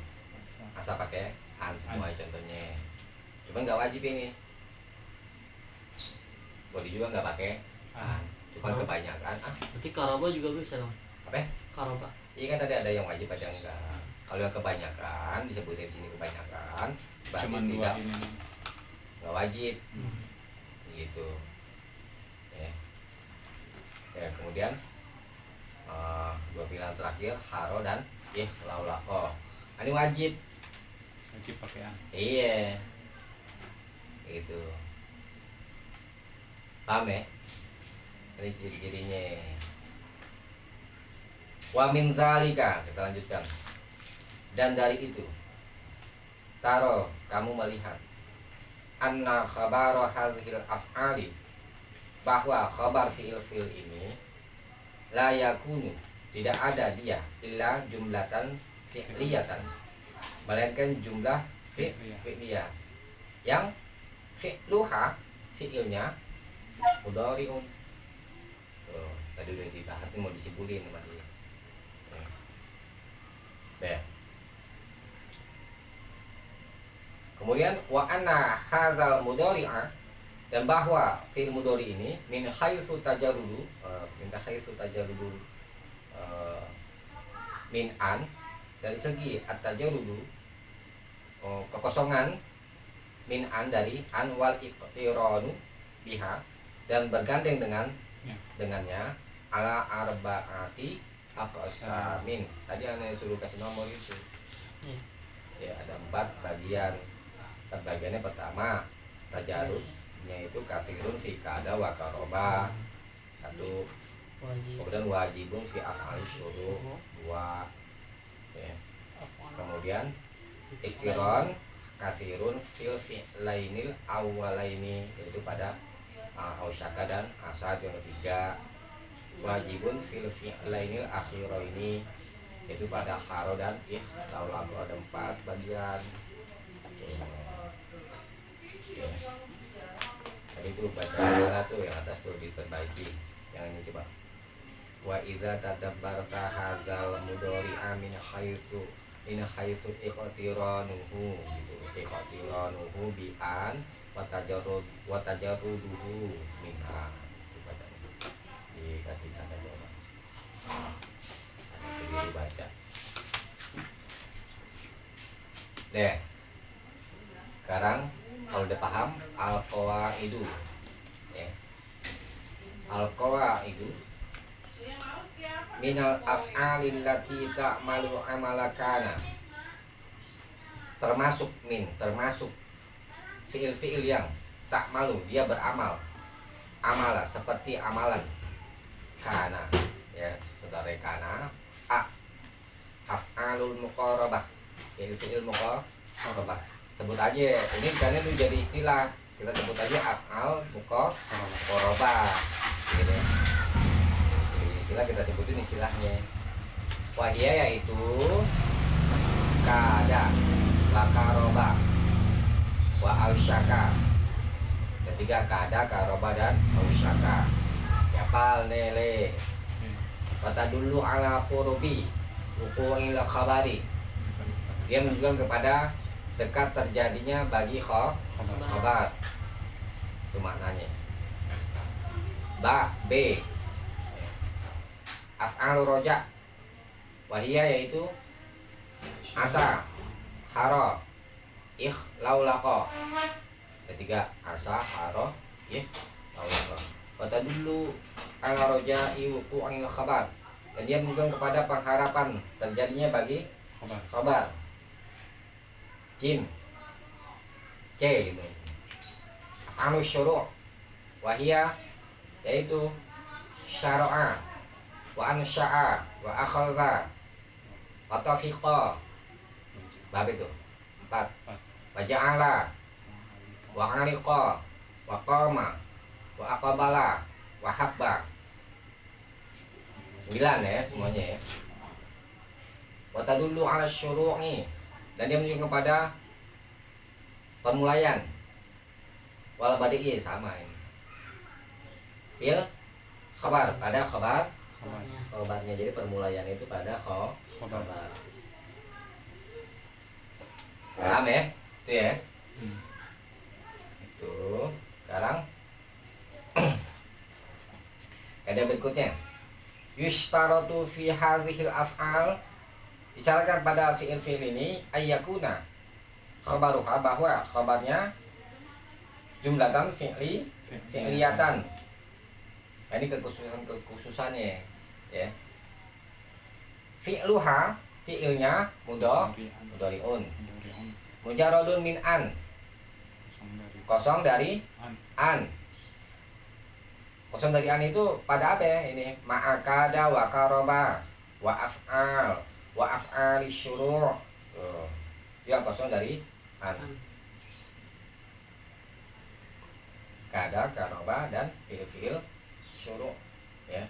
Asa pakai an semua contohnya. Cuma nggak wajib ini. Boleh juga nggak pakai an. Cuma kebanyakan Berarti karoba juga bisa dong. apa? Karoba. Iya kan tadi ada yang wajib ada yang enggak. Kalau yang kebanyakan disebutnya di sini kebanyakan berarti Cuman tidak 2 ini. nggak wajib gitu ya. Ya kemudian 2 pilihan terakhir haro dan laulako. Ini wajib pakai an. iya gitu, paham ya. Ini ciri-cirinya. Wa min zalika, kita lanjutkan. Dan dari itu taro kamu melihat anna khabara hazhil af'ali, bahwa khabar fi'il ini la yakunu, tidak ada dia illa jumlatan fi'liyatan, melainkan jumlah fi'liyah yang fi'luha, fi'ilnya mudhari'un. Tadi udah dibahas, ini mau disimpulin sama dia. Baik. Kemudian wa anna hadzal mudhari'a, dan bahwa fi'il mudhari ini min haitsu tajarrudu min an, dari segi at-tajarrudu kekosongan, min an dari an wal iqtiranu biha, dan bergandeng dengannya ala arba'ati aqsamin. Tadi aneh suruh kasih nomor itu. Ya ada 4 bagian. Bagiannya pertama tajarudnya itu kasirun fi kada wa karoba 1. Kemudian wajibun fi af'ali syuruh 2 ya. Kemudian iktiron kasirun fil fi'lainil awwalaini, yaitu pada ausyaka dan asad yang ketiga. Wajibun fil fi'lainil akhiraini, yaitu pada haro dan laulako, ada 4 bagian. Tadi itu baca tuh yang atas tuh diperbaiki, yang ini coba. Wa idza tadabbarta hadzal mudhari'a min haitsu iqtiranuhu gitu. Iqtiranuhu bi an wa tajarruduhu minha. Dikasih tanda coba. Ini dibaca. Deh. Sekarang kalau udah paham al-qawaidu ya. Al-qawaidu minal af'alil lati ta'malu amalakana, termasuk fi'il-fi'il yang ta'malu, dia beramal, amala seperti amalan kana ya, saudara kana af'alul muqarabah, fi'il muqarabah. Sebut aja ini karena itu jadi istilah, kita sebut aja af'al muqarabah gitu. Istilah kita sebutin istilahnya. Wahia yaitu kada wa karoba wa ausyaka. Ketiga kada, karoba dan ausyaka. Yapal nele. Kata dulu ala qurubi wuqu'il khabari. Dia menunjukkan kepada dekat terjadinya bagi khabar. Itu maknanya. B af'al roja wahia yaitu asa, haro, laulako. Ketiga asa, haro, ya. Allah. Kata dulu ala roja'i wuqu'il khabar. Dan dia menunjukkan kepada pengharapan terjadinya bagi Khabar. khabar. Jim. C gitu. Anu syuru' wahia yaitu syara'a wa ansya'a wa akhadha wa tafiqa. Bab itu 4. Wa ja'ala wa 'aliqa wa qama wa aqbala wa habba. 9 ya semuanya ya. Wa tadullu 'ala syuru'i, dan dia menunjukkan kepada permulaian. Wal badi'i sama ini. Fil khabar, pada khabar Khabarnya. khabarnya, jadi permulaian itu pada Khabar. khabar. Paham ya? Itu ya. Itu. Sekarang ada berikutnya. Yushtaratu fi hadhil af'al, disyaratkan pada fi'il-fi'il ini ayyakuna khabaruha, bahwa khabarnya jumlatan fi'liyatan. Nah, ini kekhususannya ya. Fi'luha, fi'ilnya mudhari'un. Mujarradun min an, kosong dari an. Kosong dari an itu pada apa ya? Ini ma'akada wa karoba wa af'al wa af'ali syuru'. Tuh. Itu yang kosong dari an. Kada, karoba, dan fi'il syuru' ya.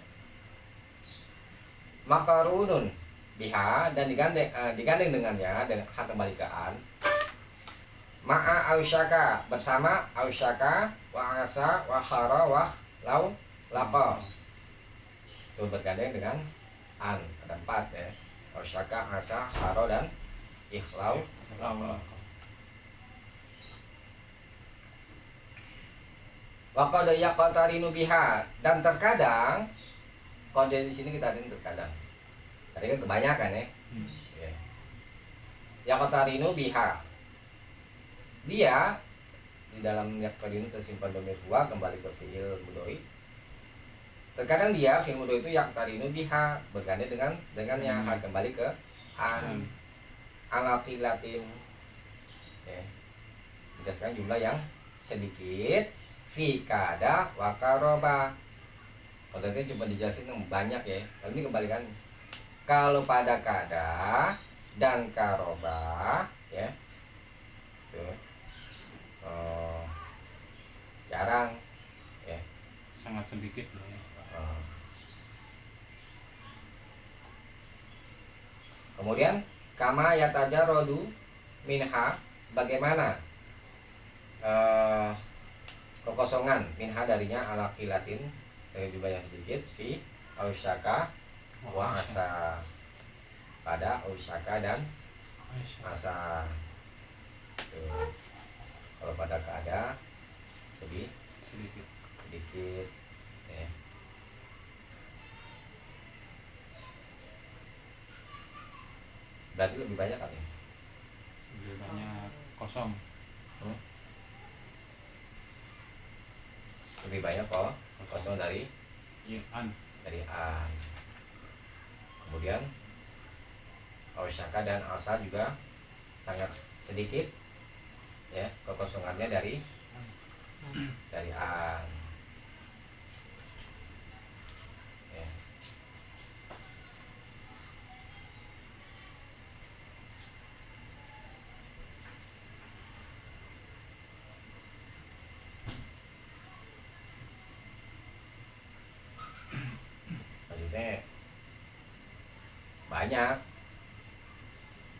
Makarunun biha, dan digandeng dengannya dengan hak kembali ke an. Ma'a ausyaka, bersama ausyaka wa asa wa khara wa lau laqa. Itu bergandeng dengan an. Ada 4 ya. Ausyaka, asa, khara, dan ikhlau laqa. Wa qad yaqtarinu biha, dan terkadang kode di sini kita ada terkadang. Tadi kan kebanyakan ya. Ya. Yaqtarinu biha, dia di dalam yaqtarinu tersimpan dhamir huwa kembali ke fi'il mudhari. Terkadang dia fi'il mudhari itu yaqtarinu biha, bergandeng dengannya, hal kembali ke an. Ala qillatin ya. Menjelaskan jumlah yang sedikit. Fi kada wa karoba. Kalau tadi cuma dijelasin yang banyak ya. Kalau ini kembalikan, kalau pada kada dan karoba ya, tuh, jarang ya. Sangat sedikit ya. Kemudian kama yatajarradu minha, sebagaimana kekosongan minha darinya ala qilatin, dari jumlah yang sedikit, fi ausyaka wa asa, pada ausyaka dan asa. Tuh. Kalau pada keada sedikit ya. Berarti lebih banyak apa ya? Lebih banyak kosong. Lebih banyak kosong dari An. Kemudian ausyaka dan asa juga sangat sedikit ya, kekosongannya dari an ya. Maksudnya banyak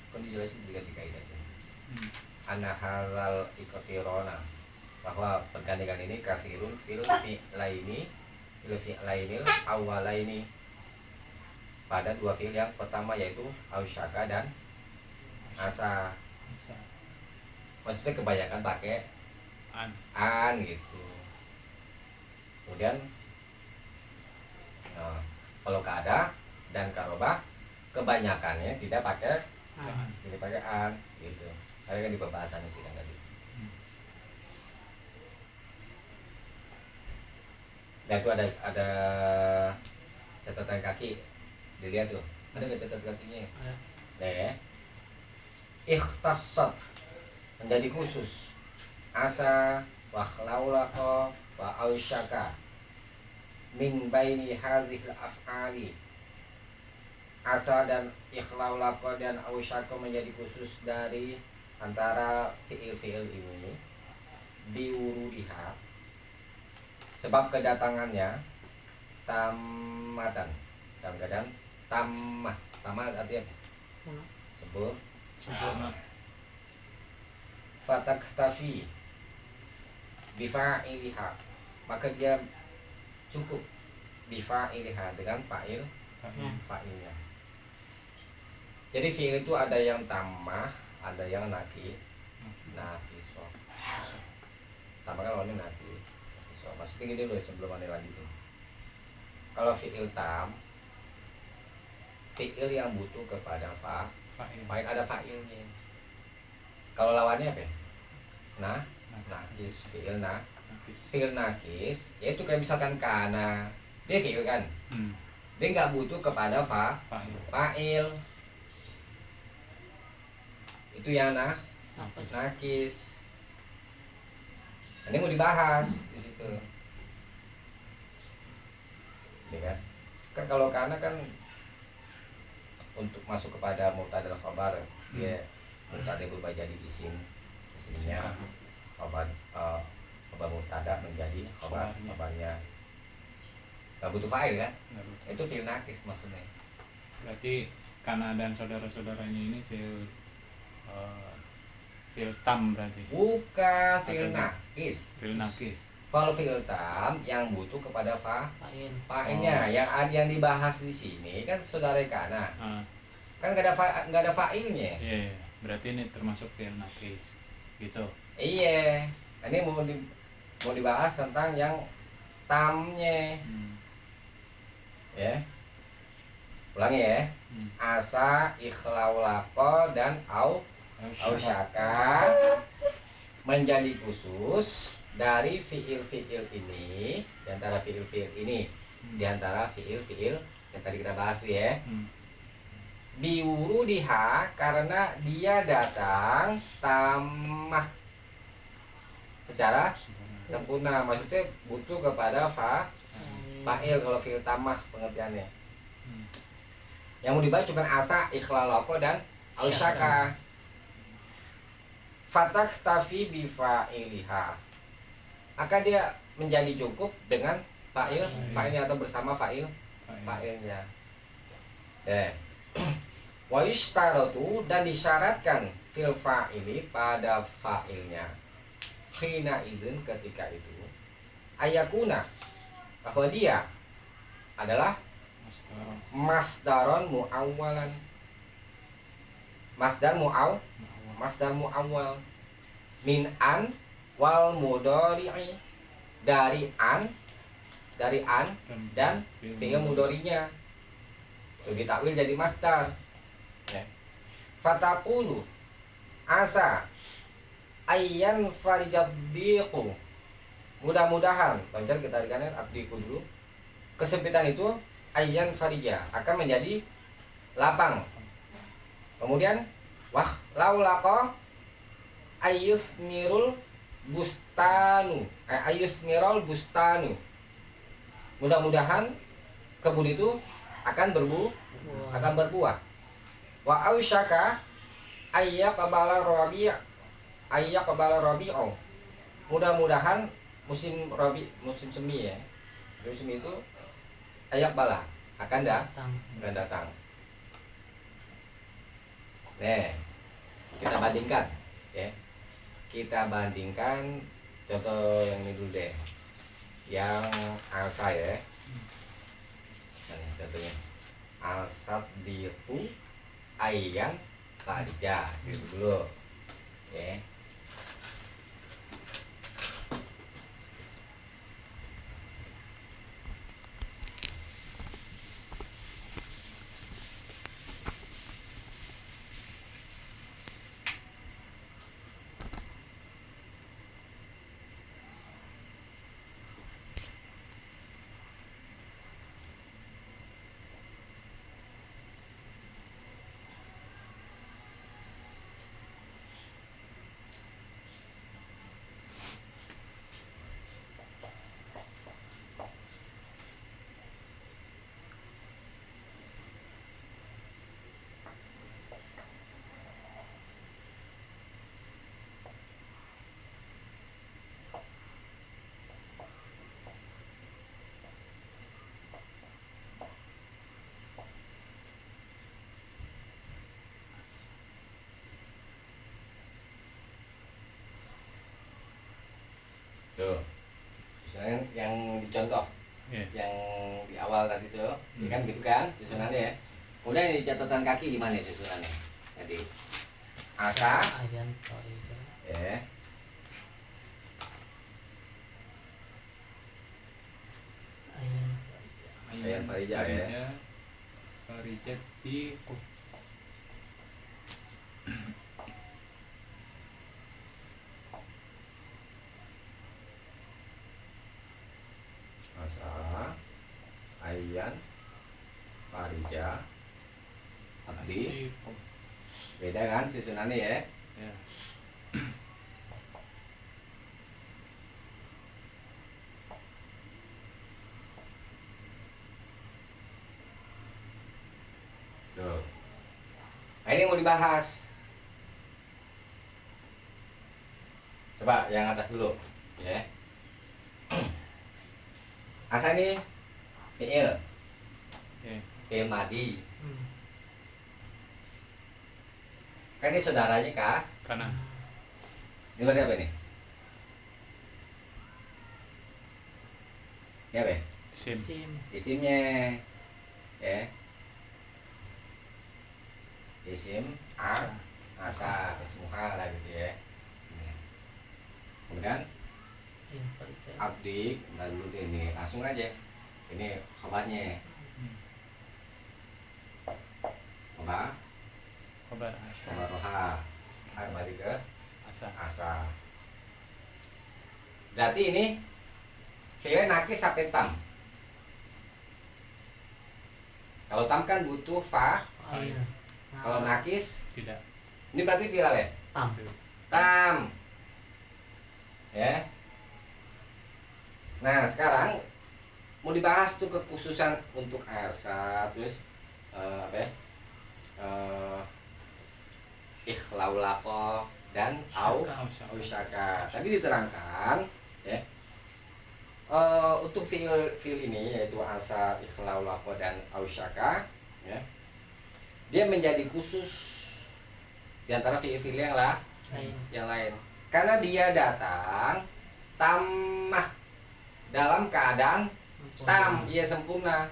kan dijelasin 3 kaidah. Anna halal ikotirona, bahwa pergandengan ini kasirun fil fi'lainil awwalaini, pada 2 fi'il yang pertama, yaitu ausyaka dan asa. Maksudnya kebanyakan pakai an gitu. Kemudian kalau kada dan karoba kebanyakannya tidak pakai an gitu. Saya kan di pembahasan itu kan tadi. Nah itu ada catatan kaki, dilihat tuh, ada nggak catatan kakinya? Ada. Nah ya. Ikhtasat, menjadi khusus. Asa wa khlaulaqa wa ausyaka min baini hadhil af'ali. Asa dan ikhlaulaqa dan ausyaka menjadi khusus dari antara fiil-fiil ini diurudiha, sebab kedatangannya tamatan dalam keadaan tamah, sama artinya sebut sempurna. fataktafi bifa'iliha, maka dia cukup bifa'iliha dengan fa'ilnya. Jadi fiil itu ada yang tamah, ada yang nakis. Tambah kan lawannya nakis. So, masukin ini dulu sebelum anda lanjutin. Kalau fiil tam, fiil yang butuh kepada fa'il, ada fa'ilnya. Kalau lawannya apa ya? Nakis, fiil nakis, yaitu kayak misalkan kana, dia fiil kan, dia nggak butuh kepada fa'il, itu yang nakis. Ini mau dibahas di situ, ya kan? Kan kalau kana kan untuk masuk kepada mubtada dan khabar, dia mubtada berubah jadi isimnya khabar mubtada menjadi khabarnya, nggak butuh fa'il kan? Itu fi'il nakis maksudnya. Berarti Kana dan saudara-saudaranya ini fiil tam berarti. Bukan fi'il nakis. Fiil nakis. Kalau fi'il tam yang butuh kepada fa'ilnya, yang dibahas di sini kan saudara kana. Kan nggak ada fa'ilnya. Iya, berarti ini termasuk fiil nakis. Gitu. Iya. Ini mau dibahas tentang yang tamnya. Ya. Ulangi ya. Asa, ikhlaulaqa dan ausyaka menjadi khusus dari fiil-fiil ini, di antara fiil-fiil ini, di antara fiil-fiil yang tadi kita bahas tuh ya. Biwurudiha, karena dia datang tamah secara sempurna, maksudnya butuh kepada fa'il kalau fiil tamah pengertiannya. Yang mau dibaca cuma asa, ikhlaulaqa dan ausyaka. Fataktafi bifa'iliha, maka dia menjadi cukup dengan fa'ilnya atau bersama fa'ilnya. Wa yushtaratu, dan disyaratkan fil fa'ili, pada fa'ilnya, khina izin, ketika itu, ayakuna, bahwa dia adalah masdaron mu'awwalan, masdar mu'awwal min an wal mudhari'i, dari an dan fi'il mudhari'nya itu ditakwil jadi masdar. Fataqulu asa ayyan farijaddiqu, mudah-mudahan, lancar kita tarikannya abdiku dulu, kesempitan itu ayyan farija akan menjadi lapang. Kemudian wah laulaqa ayusmirul bustanu, mudah-mudahan kebun itu akan berbuah. Wa ausyaka ayyaqbala rabi'u, mudah-mudahan musim semi ya, musim itu ayyaqbala akan datang. Nih, kita bandingkan ya. Kita bandingkan contoh yang ini dulu deh. Yang asa ya. Nah, contohnya. Asad diku ayyan farija, gitu dulu. Ya. yang dicontoh, Iya. yang di awal tadi tuh, ya kan gitu kan susunannya ya. Kemudian di catatan kaki gimana susunannya? Jadi asa, Ayan farida. ya, Ayan Ayan Farija, ya. Farija di asa, ayan, farija, abdi. Beda kan susunannya ya. Ya. Tuh. Nah, ini mau dibahas. Coba yang atas dulu, ya. Asa ini fiil, Oke. fiil madi. Hmm. Kan ini saudaranya kah? Karena Ini berarti apa ini? Ini apa ya? sim. Sim. Isimnya, ya. Isim asa, ismuha lah gitu ya. Kemudian Ayan farida. abdi, nah dulu deh ini langsung aja. Ini khabarnya. Khabar, Kabar Asya. khabar roha. Nah, kembali ke Asa. asa. Berarti ini fi'il nakis sampai tam. Kalau tam kan butuh fa, Ayan. kalau nakis Tidak. ini berarti fi'il apa ya? Tam. Tam. Ya. Nah, sekarang mau dibahas tuh kekhususan untuk asa, terus apa ya? Ikhlaulaqo dan ausyaka. Tadi diterangkan ya. Untuk fiil ini yaitu asa, ikhlaulaqo dan ausyaka ya. Dia menjadi khusus di antara fiil-fiil Ayan. yang lain. Karena dia datang tamah dalam keadaan tam, ia sempurna.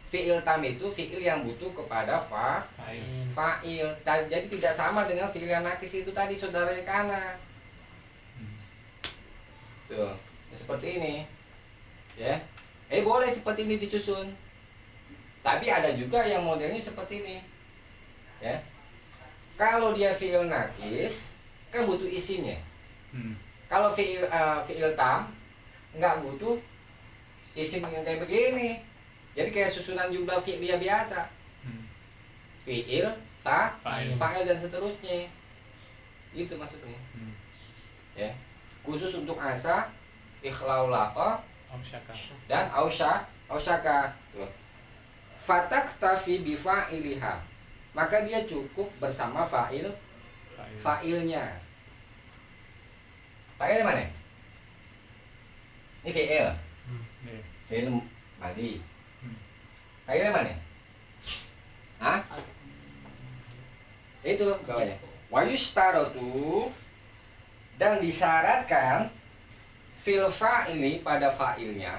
Fiil tam itu fiil yang butuh kepada Fa'il. Ayan. fa'il. Jadi tidak sama dengan fiil yang nakis itu tadi saudaranya kana. Tuh, ya seperti ini. Ya. Boleh seperti ini disusun. Tapi ada juga yang modelnya seperti ini. Ya. Kalau dia fiil nakis kan butuh isimnya. Kalau fiil tam nggak butuh isim yang kayak begini. Jadi kayak susunan jumlah fi'liyah biasa. Fiil, fa'il dan seterusnya. Itu maksudnya. Ya. Khusus untuk asa, ikhlaulaqo Ausyaka. dan ausyaka. Tuh. Fataktafi bi fa'iliha. Maka dia cukup bersama fa'ilnya. Fa'il mana? Ini fi'il. Iya. Fi'il madi. Fa'il mana? Hah? Itu bawahnya. Wa yustaratu, dan disyaratkan fil fa'ili pada fa'ilnya.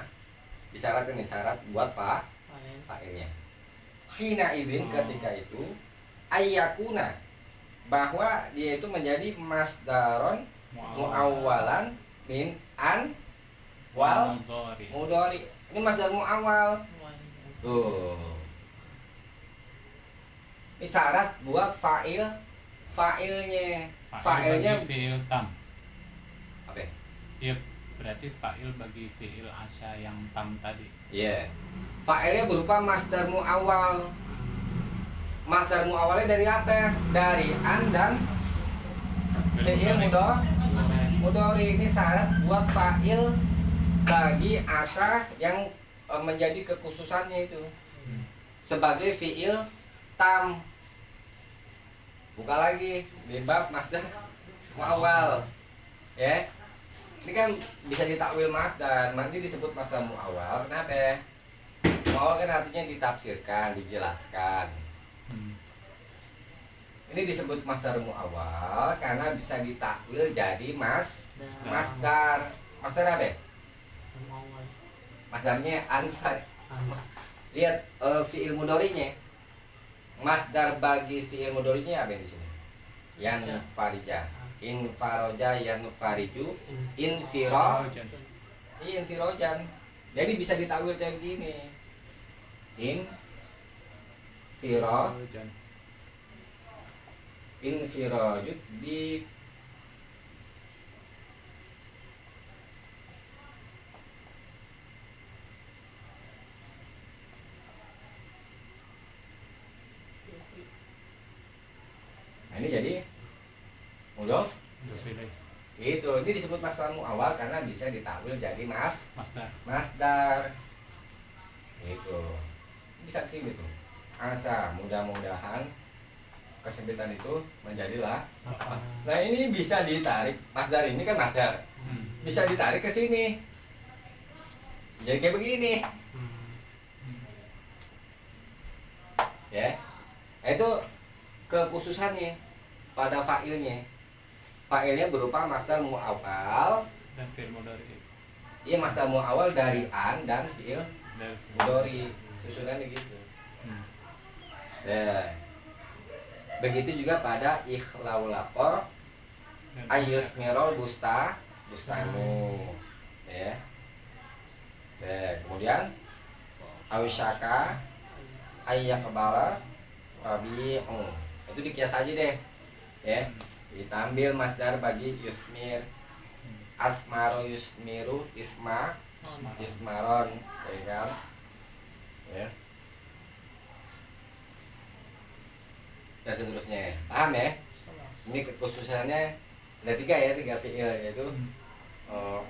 Disyaratkan nih syarat buat Ayan. fa'ilnya. Hina idzin, ketika itu ayyakuna, bahwa dia itu menjadi masdaron muawwalan min an wal mudhari. Ini masdar muawwal. Tuh. Ini syarat buat fa'ilnya. Fa'ilnya bagi fi'il tam. apa? Iya, berarti fa'il bagi fi'il asa yang tam tadi. Iya. Fa'ilnya berupa masdar muawwal. Masdar muawwalnya dari apa? Dari an dan fi'il mudhari. Ini syarat buat fa'il bagi asa yang menjadi kekhususannya itu sebagai fi'il tam. Buka lagi di bab masdar muawwal. Ya. Ini kan bisa ditakwil masdar, nanti disebut masdar muawwal. Kenapa? Muawwal kan artinya ditafsirkan, dijelaskan. Ini disebut masdar muawwal karena bisa ditakwil jadi masdar. Masdar apa? masdarnya anfar. An. Lihat fiil mudhari'nya. Masdar bagi fiil mudhari'nya apa yang di sini? Yan farija. In faroja yan fariju. Infiro. Rojan. Iya, infirojan. Jadi bisa ditakwil kayak gini. In firo Rojan. infirojut di nah, ini jadi mudhof Dofile. gitu. Ini disebut masdar muawwal karena bisa ditakwil jadi Masdar. masdar gitu. Bisa sih gitu. Asa mudah-mudahan kesempitan itu menjadilah. Apa? Nah ini bisa ditarik masdar ini kan masdar bisa ditarik ke sini jadi kayak begini ya. Itu kekhususannya pada fa'ilnya. Fa'ilnya berupa masdar muawwal. Dan fi'il mudhari. Iya, masdar muawwal dari an dan fi'il Dan mudhari. Susunannya gitu. Nah, begitu juga pada ikhlaul laqor ayus mirol bustanu ya. Nah, kemudian awisyaka ayyakbala rabi'un. Itu dikias aja deh ya. Kita ambil masdar bagi yusmir, asmaro yusmiru, ismaron ya kan ya. Dan seterusnya, paham ya? Ini kekhususannya ada 3 ya, 3 fi'il, yaitu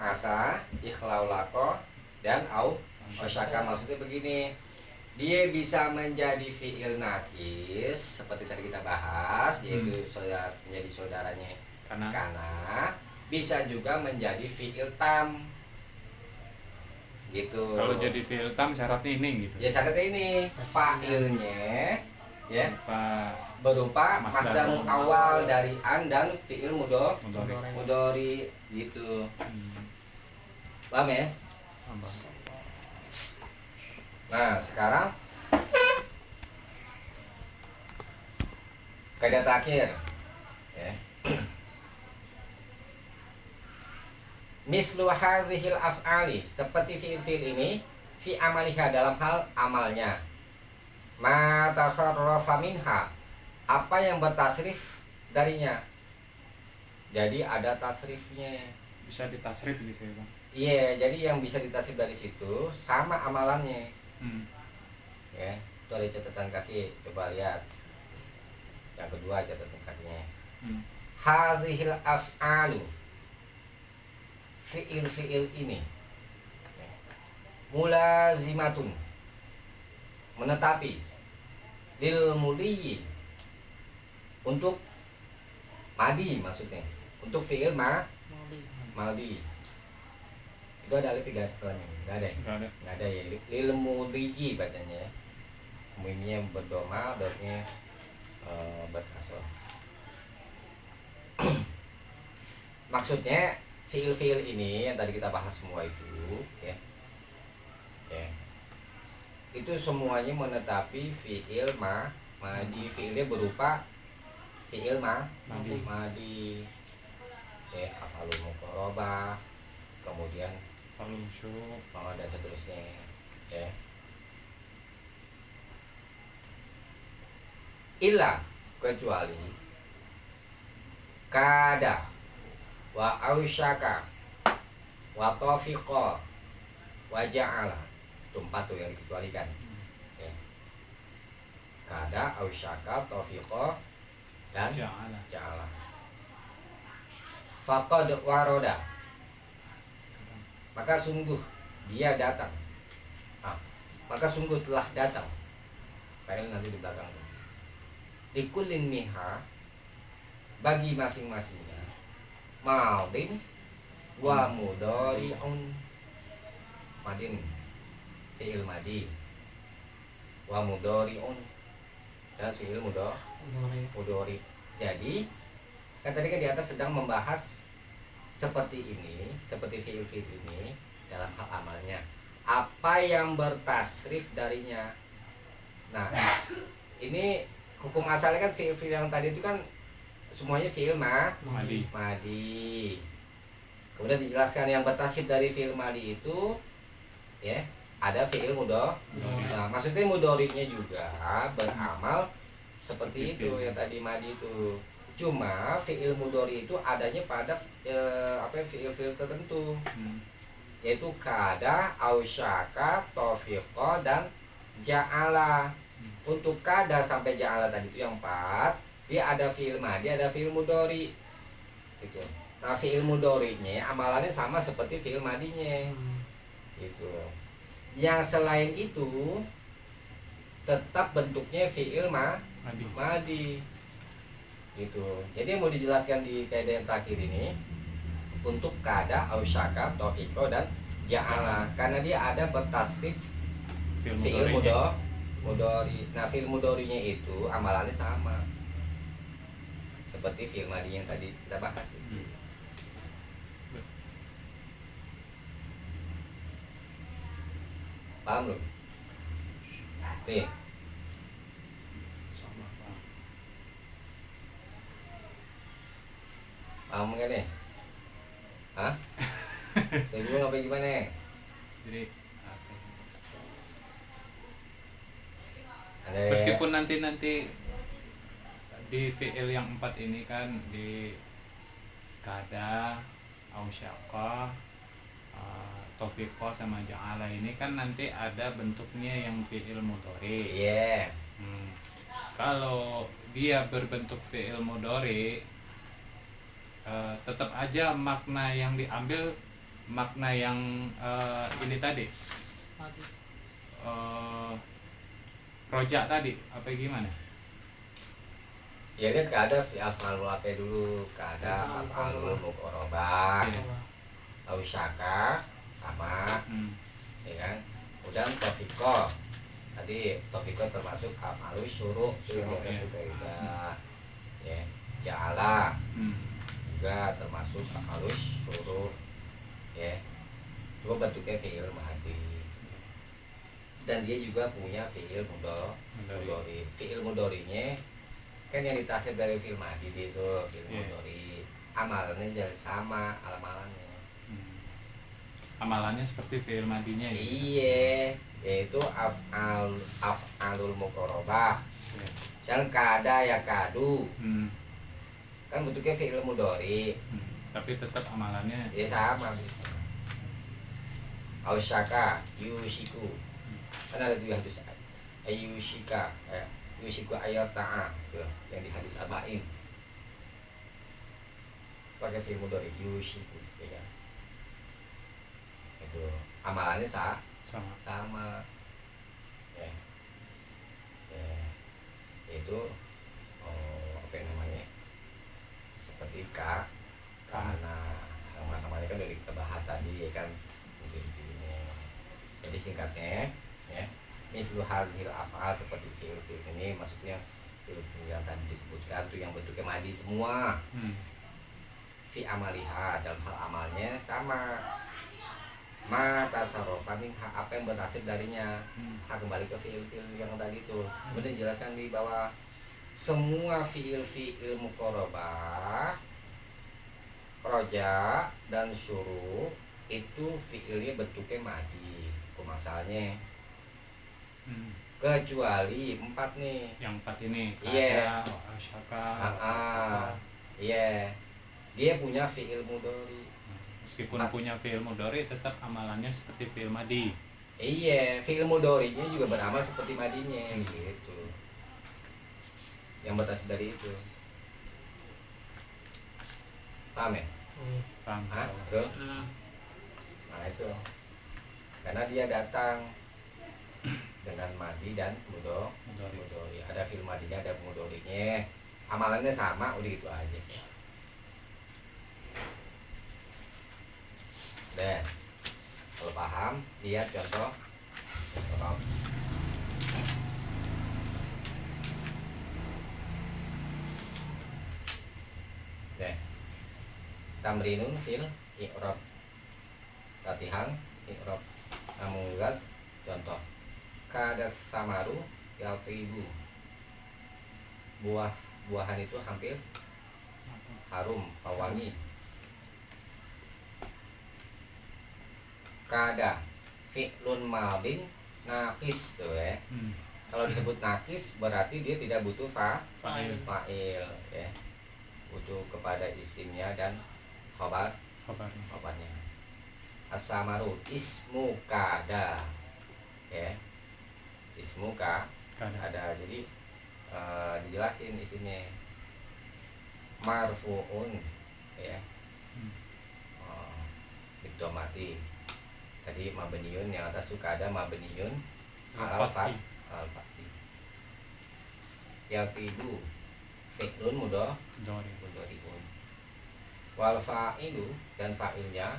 asa, ikhlaul laqo, dan osyaka. Maksudnya begini, dia bisa menjadi fi'il nakis seperti tadi kita bahas, yaitu menjadi saudaranya kana. Bisa juga menjadi fi'il tam gitu. Kalau jadi fi'il tam syaratnya ini gitu. Ya syaratnya ini fa'ilnya ya berupa masdar muawwal dari an dan fi'il Mudhari. mudhari gitu. Paham ya? Nah, sekarang kaidah terakhir ya. Mislu hadhil af'ali, seperti fi'il-fi'il ini fi amaliha, dalam hal amalnya. Ma tasarrafa minha, apa yang bertasrif darinya. Jadi ada tasrifnya. Bisa ditasrif gitu ya Bang. Iya, jadi yang bisa ditasrif dari situ sama amalannya. Ya, itu ada catatan kaki, coba lihat. Yang kedua catatan kakinya. Hadhil af'alu, fi'il-fi'il ini mulazimatun, menetapi, lil mudhi, untuk madi, maksudnya untuk fi'il madi. Itu ada alif 3 setelahnya, nggak ada ya? Nggak ada ya, lil mudhi bacanya ya. Mimnya berdoma, dotnya berkasroh. Maksudnya fiil-fiil ini yang tadi kita bahas semua itu ya, itu semuanya menetapi fiil madi. Fiilnya berupa fiil madi ya, afalul muqarrabah, kemudian dan seterusnya ya. Illa, kecuali kada wa ausyaka wa tafiqa wa ja'ala, itu 4 tuh yang dikecualikan ya. Kada, ausyaka, tafiqa, dan ja'ala. Faqad waroda, maka sungguh dia datang. Maka sungguh telah datang. Fa'il nanti di belakang. Likullin miha, bagi masing-masingnya, maudin wa mudhari'un. Madin fi'il madi, wa mudhari'un, dan fi'il mudhari. Jadi kan tadi kan di atas sedang membahas seperti ini, seperti fi'il-fi'il ini dalam hal amalnya. apa yang bertasrif darinya. Nah, ini hukum asalnya kan fiil-fiil yang tadi itu kan semuanya fiil Madi. madi. Kemudian dijelaskan yang bertasrif dari fiil madi itu ya ada fiil mudhari. Nah, maksudnya mudhari'nya juga beramal seperti itu yang tadi madi itu. Cuma fiil mudhari itu adanya pada fiil-fiil tertentu. Yaitu kada, ausyaka, tofiqo, dan ja'ala. Untuk kada sampai ja'ala tadi itu yang 4, dia ada fiil madi, ada fiil mudhari gitu. Nah, fiil mudhari'nya amalannya sama seperti fiil madinya gitu. Yang selain itu tetap bentuknya fiil madi gitu. Jadi yang mau dijelaskan di kaidah yang terakhir ini untuk kada, ausyaka, tofiqo, dan ja'ala, karena dia ada bertasrif fiil mudhari. Nah, fiil mudhari'nya itu amalannya sama seperti fiil madi yang tadi kita bahas. Paham belum? Nih. Paham nggak nih? Hah? Saya bingung apa gimana? Jadi apa Ada meskipun nanti di fiil yang 4 ini kan di kada, ausyaka, tofiqo sama ja'ala ini kan nanti ada bentuknya yang fiil mudhari. Iya. Kalau dia berbentuk fiil mudhari, tetap aja makna yang diambil makna yang ini tadi Madi. rojak tadi apa gimana? Ya kan kada fi af'alul apa dulu, kada af'alul muqarrabah, ausyaka sama ya kan. Kemudian tofiqo. Tadi tofiqo termasuk af'alus syuru' juga ya. Ja'ala juga termasuk af'alus syuru' ya. Cuma bentuknya fi'il madi. Dan dia juga punya fi'il mudhari. Fi'il mudhari'nya kan yang ditasrif dari fi'il madi itu fi'il mudhari. Amalannya juga sama amalannya. Amalannya seperti fi'il madinya ya? Iya, yaitu af'alul muqarrabah. Misalnya kada ya kadu. Kan bentuknya fi'il mudhari. Tapi tetap amalannya Ya sama. Ausyaka yusiku. Kan ada tuh hadis ayushika yusiku ayat ta'a tuh yang di hadis arba'in. Pakai fi'il mudhari yusiku ya. Itu amalannya sama ya. Itu apa namanya seperti karena namanya kan dari kita bahas tadi ya kan. Jadi singkatnya ya, mislu hadhil af'al seperti fi'il ini maksudnya fi'il yang tadi disebutkan tuh yang bentuknya madi semua. Fi amaliha dalam hal amalnya sama. Ma tasarrufa minha apa yang berhasil darinya. Kembali ke fi'il yang tadi itu. Kemudian dijelaskan di bawah semua fi'il muqarrabah, roja dan syuru itu fi'ilnya bentuknya madi masalahnya. Kecuali 4 nih. Yang 4 ini Iya. kada, ausyaka. Iya. Dia punya fi'il mudhari. Meskipun punya fi'il mudhari tetap amalannya seperti fi'il madi. Iya, fi'il mudhari'nya juga beramal seperti madinya gitu. Yang batas dari itu. Paham ya? Paham? Bro? Nah itu. Karena dia datang dengan madi dan mudhari. Ada fi'il madinya, ada mudhari'nya. Amalannya sama, udah gitu aja. Deh. Kalau paham, lihat contoh. Deh. Tamrinun fil i'rab. Latihan i'rab. amurad, contoh kada samaru yaltibu, buahan itu hampir harum, wangi. Kada fi'lun madin naqis tuh ya. Kalau disebut nakis berarti dia tidak butuh Fa'il. fa'il ya. Butuh kepada isimnya dan Khabarnya. kabarnya. As-samaru ismu kada ya. Ismu Kada. ada, jadi dijelasin isimnya marfuun ya. Diptomati tadi mabniun, yang atas tuh kada mabniun alal fathi. Yaltibu fi'lun Dori. mudhari'un. Wal fa'ilu, dan fa'ilnya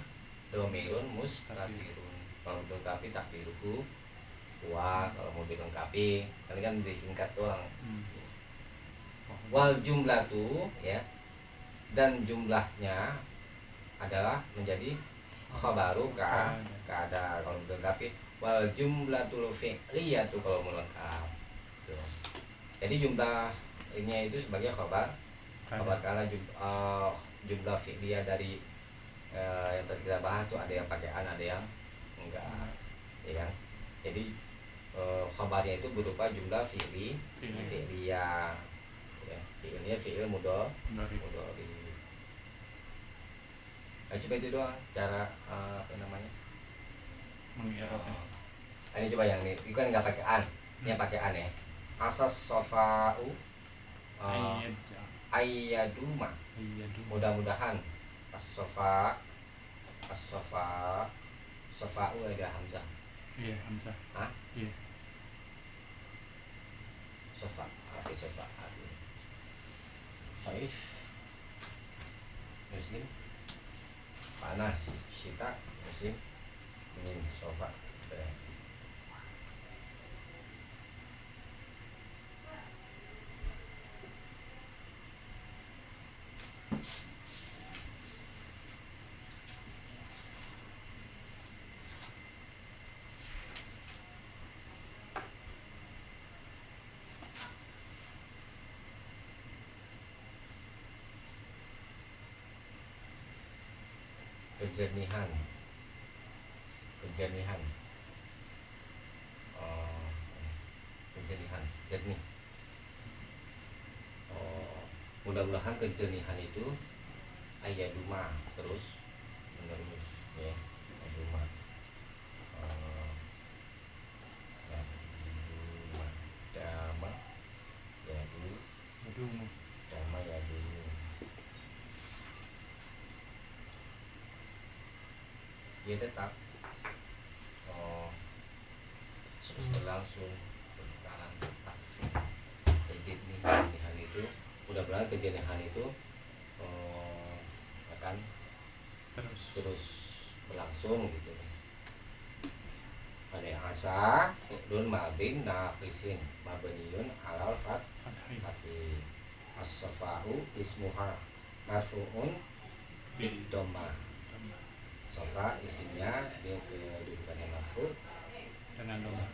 domirun mustatirun. Kalau dilengkapi takdiruhu wa, kalau mau dilengkapi ini kan disingkat doang. Wal jumlatu ya, dan jumlahnya adalah menjadi khabaru kada kalau dilengkapi. Wal jumlatul fi'liyatu kalau mau lengkap tuh. Jadi jumlah ini itu sebagai khabar karena jumlah fi'liyah dari yang tadi kita bahas tuh ada yang pakai an, ada yang enggak ya kan. Jadi khabarnya itu berupa jumlah fi'liyah ya, fi'ilnya fi'il mudhari. Nah, coba itu doang cara apa namanya Mengi'rabnya. ini coba yang ini kan nggak pakai an, ini pakai an ya. Asas sofa'u ayyaduma, mudah-mudahan as-sofa'u ada hamzah. Iya, hamzah. Hah? Iya. Sofa, apa sofa? Saif, muslim, panas, syita, muslim, min, sofa. Kejernihan kejernihan jernih. Mudah-mudahan kejernihan itu ayaduma terus menerus ya. Ayaduma dama yadu dama yadu. Dia tetap terus berlangsung dalam kejenihan itu. Mudah-mudahan kejenihan itu akan terus berlangsung gitu. Pada yang asa fi'lun mabin naqisin mabniun alal fathi. As-safa'u ismuha marfu'un bid-dhammah. Sofa isinya dia kedudukannya marfu Dengan doma.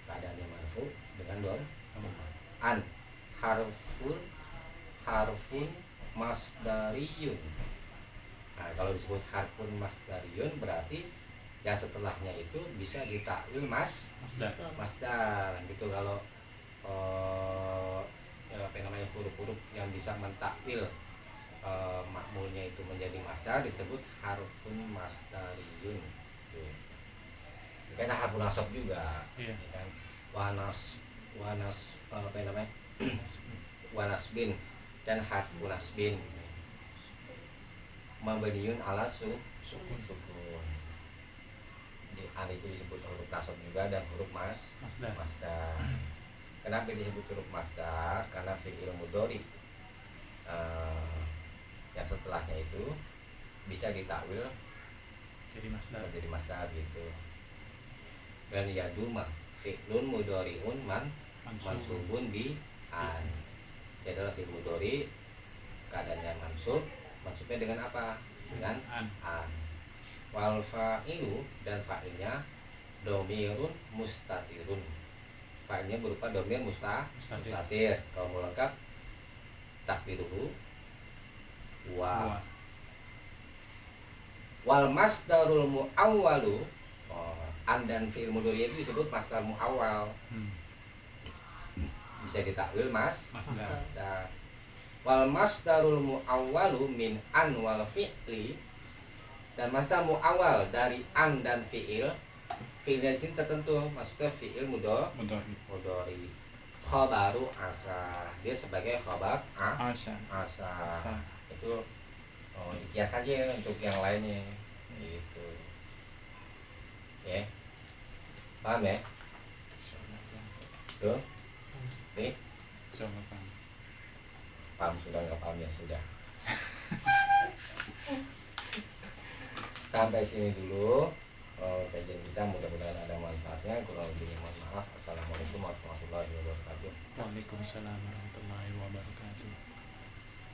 keadaannya marfu dengan dhamma. An harfun masdariyun. Nah, kalau disebut harfun masdariyun berarti ya setelahnya itu bisa ditakwil masdar gitu. Kalau ya apa namanya huruf-huruf yang bisa mentakwil makmulnya itu menjadi masdar disebut harfun masdariyun. Karena harfun nasab juga, Iya. ya kan? Wanas apa namanya? Wanasbin dan harfun nasbin. Mabniun ala sukun. Di an itu disebut huruf nasab juga dan huruf masdar. Kenapa disebut huruf masdar? Karena fi'il mudhari yang setelahnya itu bisa ditakwil Jadi masdar gitu. Dan yaduma fi'lun mudhari'un mansubun bi an. Dia adalah fi'il mudhari keadaannya mansubnya dengan apa? Dengan an. Wal fa'ilu, dan fa'ilnya domirun mustatirun. Fa'ilnya berupa domir Mustatir. mustatir. Kalau mau lengkap takdiruhu wa. Wal masdarul muawwalu, an dan fi'il mudhari itu disebut masdar muawwal. Bisa ditakwil Masdar. masdar. Wal masdarul muawwalu min an wal fi'li, dan masdar muawwal dari an dan fi'il. Fi'il di sini tertentu, maksudnya fi'il mudhari. Khabaru asa, dia sebagai khabar Asya. asa. Itu dikias aja untuk yang lainnya gitu ya. Paham ya? Tuh nih, Insyaallah paham. paham sudah, nggak paham ya sudah. Sampai sini dulu kajian kita, mudah-mudahan ada manfaatnya. Kurang lebihnya mohon maaf. Assalamualaikum warahmatullahi wabarakatuh. Waalaikumsalam warahmatullahi wabarakatuh.